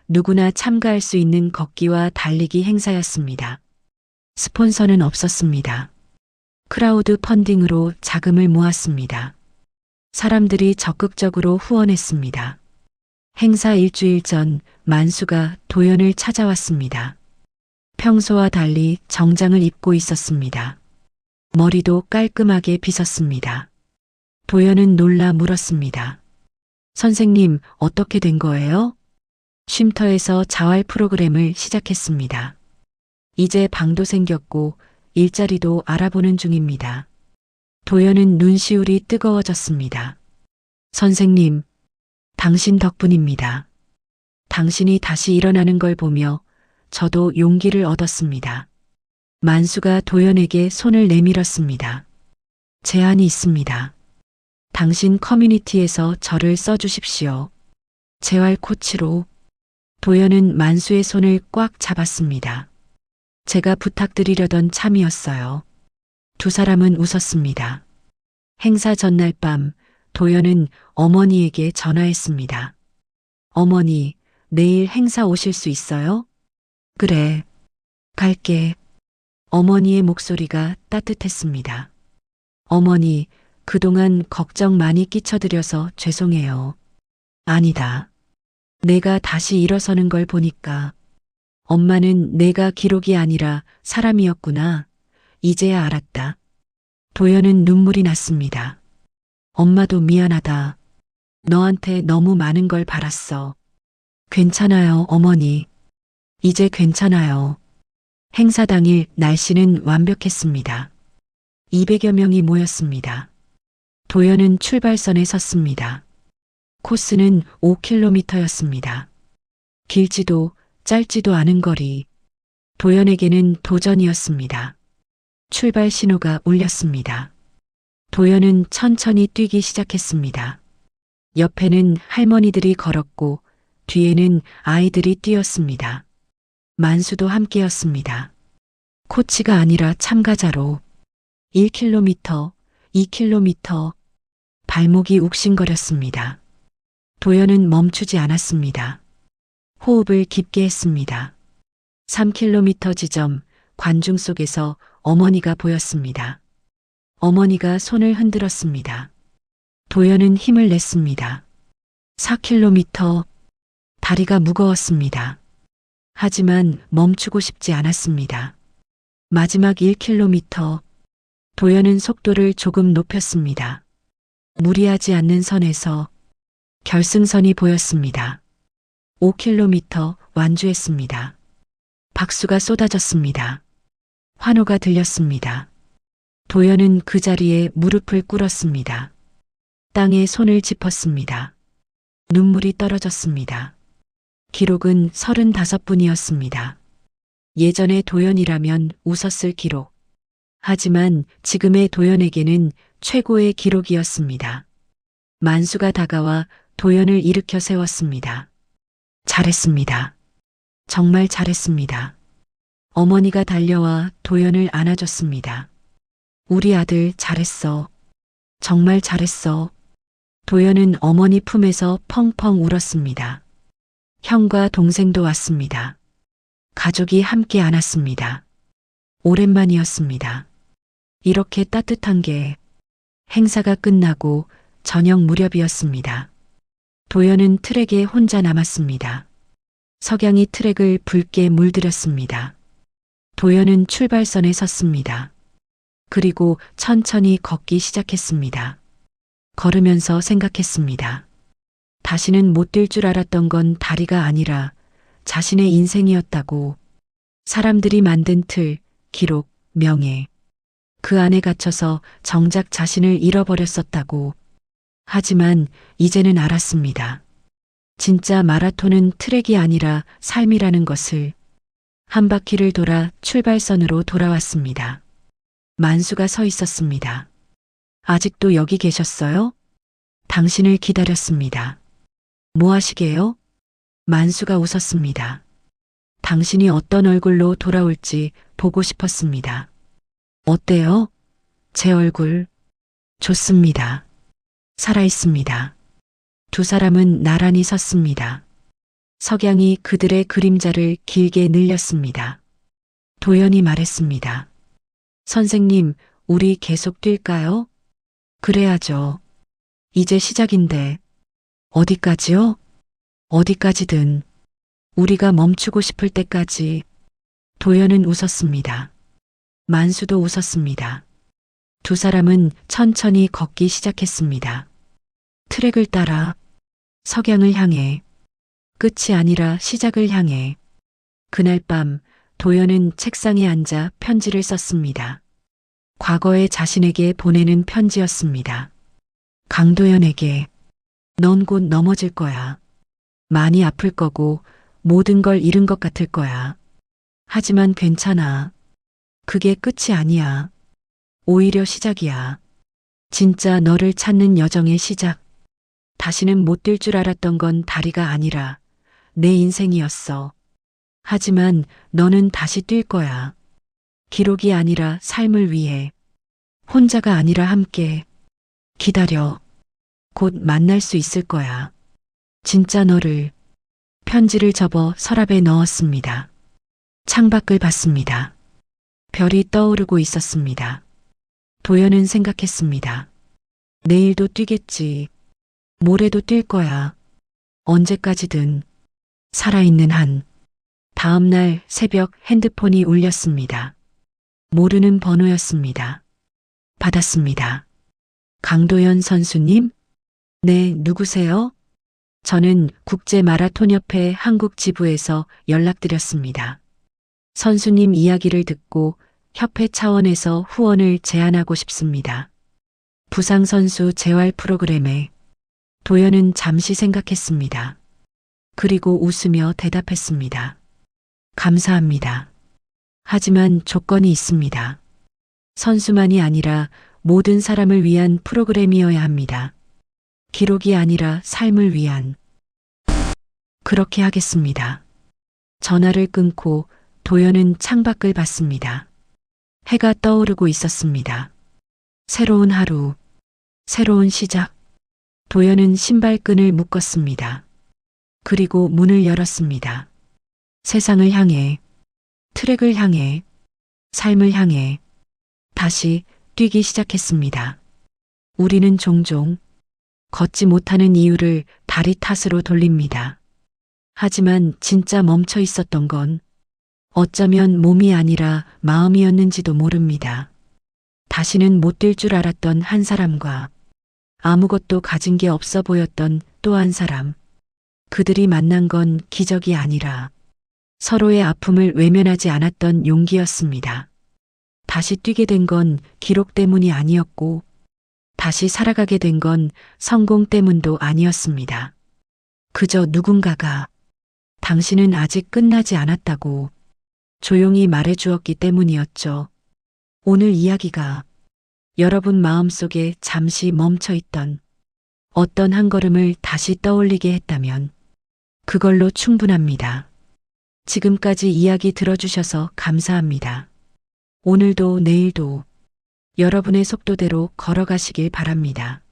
누구나 참가할 수 있는 걷기와 달리기 행사였습니다. 스폰서는 없었습니다. 크라우드 펀딩으로 자금을 모았습니다. 사람들이 적극적으로 후원했습니다. 행사 일주일 전 만수가 도연을 찾아왔습니다. 평소와 달리 정장을 입고 있었습니다. 머리도 깔끔하게 빗었습니다. 도연은 놀라 물었습니다. 선생님, 어떻게 된 거예요? 쉼터에서 자활 프로그램을 시작했습니다. 이제 방도 생겼고 일자리도 알아보는 중입니다. 도연은 눈시울이 뜨거워졌습니다. 선생님, 당신 덕분입니다. 당신이 다시 일어나는 걸 보며 저도 용기를 얻었습니다. 만수가 도연에게 손을 내밀었습니다. 제안이 있습니다. 당신 커뮤니티에서 저를 써주십시오. 재활 코치로. 도연은 만수의 손을 꽉 잡았습니다. 제가 부탁드리려던 참이었어요. 두 사람은 웃었습니다. 행사 전날 밤 도연은 어머니에게 전화했습니다. 어머니, 내일 행사 오실 수 있어요? 그래, 갈게. 어머니의 목소리가 따뜻했습니다. 어머니, 그동안 걱정 많이 끼쳐드려서 죄송해요. 아니다. 내가 다시 일어서는 걸 보니까 엄마는 내가 기록이 아니라 사람이었구나. 이제야 알았다. 도연은 눈물이 났습니다. 엄마도 미안하다. 너한테 너무 많은 걸 바랐어. 괜찮아요, 어머니. 이제 괜찮아요. 행사 당일 날씨는 완벽했습니다. 200여 명이 모였습니다. 도연은 출발선에 섰습니다. 코스는 5km였습니다. 길지도 짧지도 않은 거리. 도연에게는 도전이었습니다. 출발 신호가 울렸습니다. 도연은 천천히 뛰기 시작했습니다. 옆에는 할머니들이 걸었고 뒤에는 아이들이 뛰었습니다. 만수도 함께였습니다. 코치가 아니라 참가자로 1km, 2km, 발목이 욱신거렸습니다. 도연은 멈추지 않았습니다. 호흡을 깊게 했습니다. 3km 지점, 관중 속에서 어머니가 보였습니다. 어머니가 손을 흔들었습니다. 도연은 힘을 냈습니다. 4km, 다리가 무거웠습니다. 하지만 멈추고 싶지 않았습니다. 마지막 1km, 도연은 속도를 조금 높였습니다. 무리하지 않는 선에서 결승선이 보였습니다. 5km 완주했습니다. 박수가 쏟아졌습니다. 환호가 들렸습니다. 도연은 그 자리에 무릎을 꿇었습니다. 땅에 손을 짚었습니다. 눈물이 떨어졌습니다. 기록은 35분이었습니다. 예전의 도연이라면 웃었을 기록. 하지만 지금의 도연에게는 최고의 기록이었습니다. 만수가 다가와 도연을 일으켜 세웠습니다. 잘했습니다. 정말 잘했습니다. 어머니가 달려와 도연을 안아줬습니다. 우리 아들 잘했어. 정말 잘했어. 도연은 어머니 품에서 펑펑 울었습니다. 형과 동생도 왔습니다. 가족이 함께 안았습니다. 오랜만이었습니다. 이렇게 따뜻한 게 행사가 끝나고 저녁 무렵이었습니다. 도연은 트랙에 혼자 남았습니다. 석양이 트랙을 붉게 물들였습니다. 도연은 출발선에 섰습니다. 그리고 천천히 걷기 시작했습니다. 걸으면서 생각했습니다. 다시는 못 뛸 줄 알았던 건 다리가 아니라 자신의 인생이었다고. 사람들이 만든 틀, 기록, 명예. 그 안에 갇혀서 정작 자신을 잃어버렸었다고. 하지만 이제는 알았습니다. 진짜 마라톤은 트랙이 아니라 삶이라는 것을. 한 바퀴를 돌아 출발선으로 돌아왔습니다. 만수가 서 있었습니다. 아직도 여기 계셨어요? 당신을 기다렸습니다. 뭐 하시게요? 만수가 웃었습니다. 당신이 어떤 얼굴로 돌아올지 보고 싶었습니다. 어때요? 제 얼굴. 좋습니다. 살아있습니다. 두 사람은 나란히 섰습니다. 석양이 그들의 그림자를 길게 늘렸습니다. 도연이 말했습니다. 선생님, 우리 계속 뛸까요? 그래야죠. 이제 시작인데. 어디까지요? 어디까지든. 우리가 멈추고 싶을 때까지. 도연은 웃었습니다. 만수도 웃었습니다. 두 사람은 천천히 걷기 시작했습니다. 트랙을 따라 석양을 향해, 끝이 아니라 시작을 향해. 그날 밤 도연은 책상에 앉아 편지를 썼습니다. 과거의 자신에게 보내는 편지였습니다. 강도연에게. 넌 곧 넘어질 거야. 많이 아플 거고 모든 걸 잃은 것 같을 거야. 하지만 괜찮아. 그게 끝이 아니야. 오히려 시작이야. 진짜 너를 찾는 여정의 시작. 다시는 못 뛸 줄 알았던 건 다리가 아니라 내 인생이었어. 하지만 너는 다시 뛸 거야. 기록이 아니라 삶을 위해. 혼자가 아니라 함께. 기다려. 곧 만날 수 있을 거야. 진짜 너를. 편지를 접어 서랍에 넣었습니다. 창밖을 봤습니다. 별이 떠오르고 있었습니다. 도연은 생각했습니다. 내일도 뛰겠지. 모레도 뛸 거야. 언제까지든. 살아있는 한. 다음 날 새벽 핸드폰이 울렸습니다. 모르는 번호였습니다. 받았습니다. 강도연 선수님? 네, 누구세요? 저는 국제마라톤협회 한국 지부에서 연락드렸습니다. 선수님 이야기를 듣고 협회 차원에서 후원을 제안하고 싶습니다. 부상선수 재활 프로그램에 도연은 잠시 생각했습니다. 그리고 웃으며 대답했습니다. 감사합니다. 하지만 조건이 있습니다. 선수만이 아니라 모든 사람을 위한 프로그램이어야 합니다. 기록이 아니라 삶을 위한. 그렇게 하겠습니다. 전화를 끊고 도연은 창밖을 봤습니다. 해가 떠오르고 있었습니다. 새로운 하루, 새로운 시작. 도연은 신발끈을 묶었습니다. 그리고 문을 열었습니다. 세상을 향해, 트랙을 향해, 삶을 향해 다시 뛰기 시작했습니다. 우리는 종종 걷지 못하는 이유를 다리 탓으로 돌립니다. 하지만 진짜 멈춰 있었던 건 어쩌면 몸이 아니라 마음이었는지도 모릅니다. 다시는 못 뛸 줄 알았던 한 사람과 아무것도 가진 게 없어 보였던 또 한 사람. 그들이 만난 건 기적이 아니라 서로의 아픔을 외면하지 않았던 용기였습니다. 다시 뛰게 된 건 기록 때문이 아니었고, 다시 살아가게 된 건 성공 때문도 아니었습니다. 그저 누군가가 당신은 아직 끝나지 않았다고 조용히 말해 주었기 때문이었죠. 오늘 이야기가 여러분 마음속에 잠시 멈춰 있던 어떤 한 걸음을 다시 떠올리게 했다면 그걸로 충분합니다. 지금까지 이야기 들어주셔서 감사합니다. 오늘도 내일도 여러분의 속도대로 걸어가시길 바랍니다.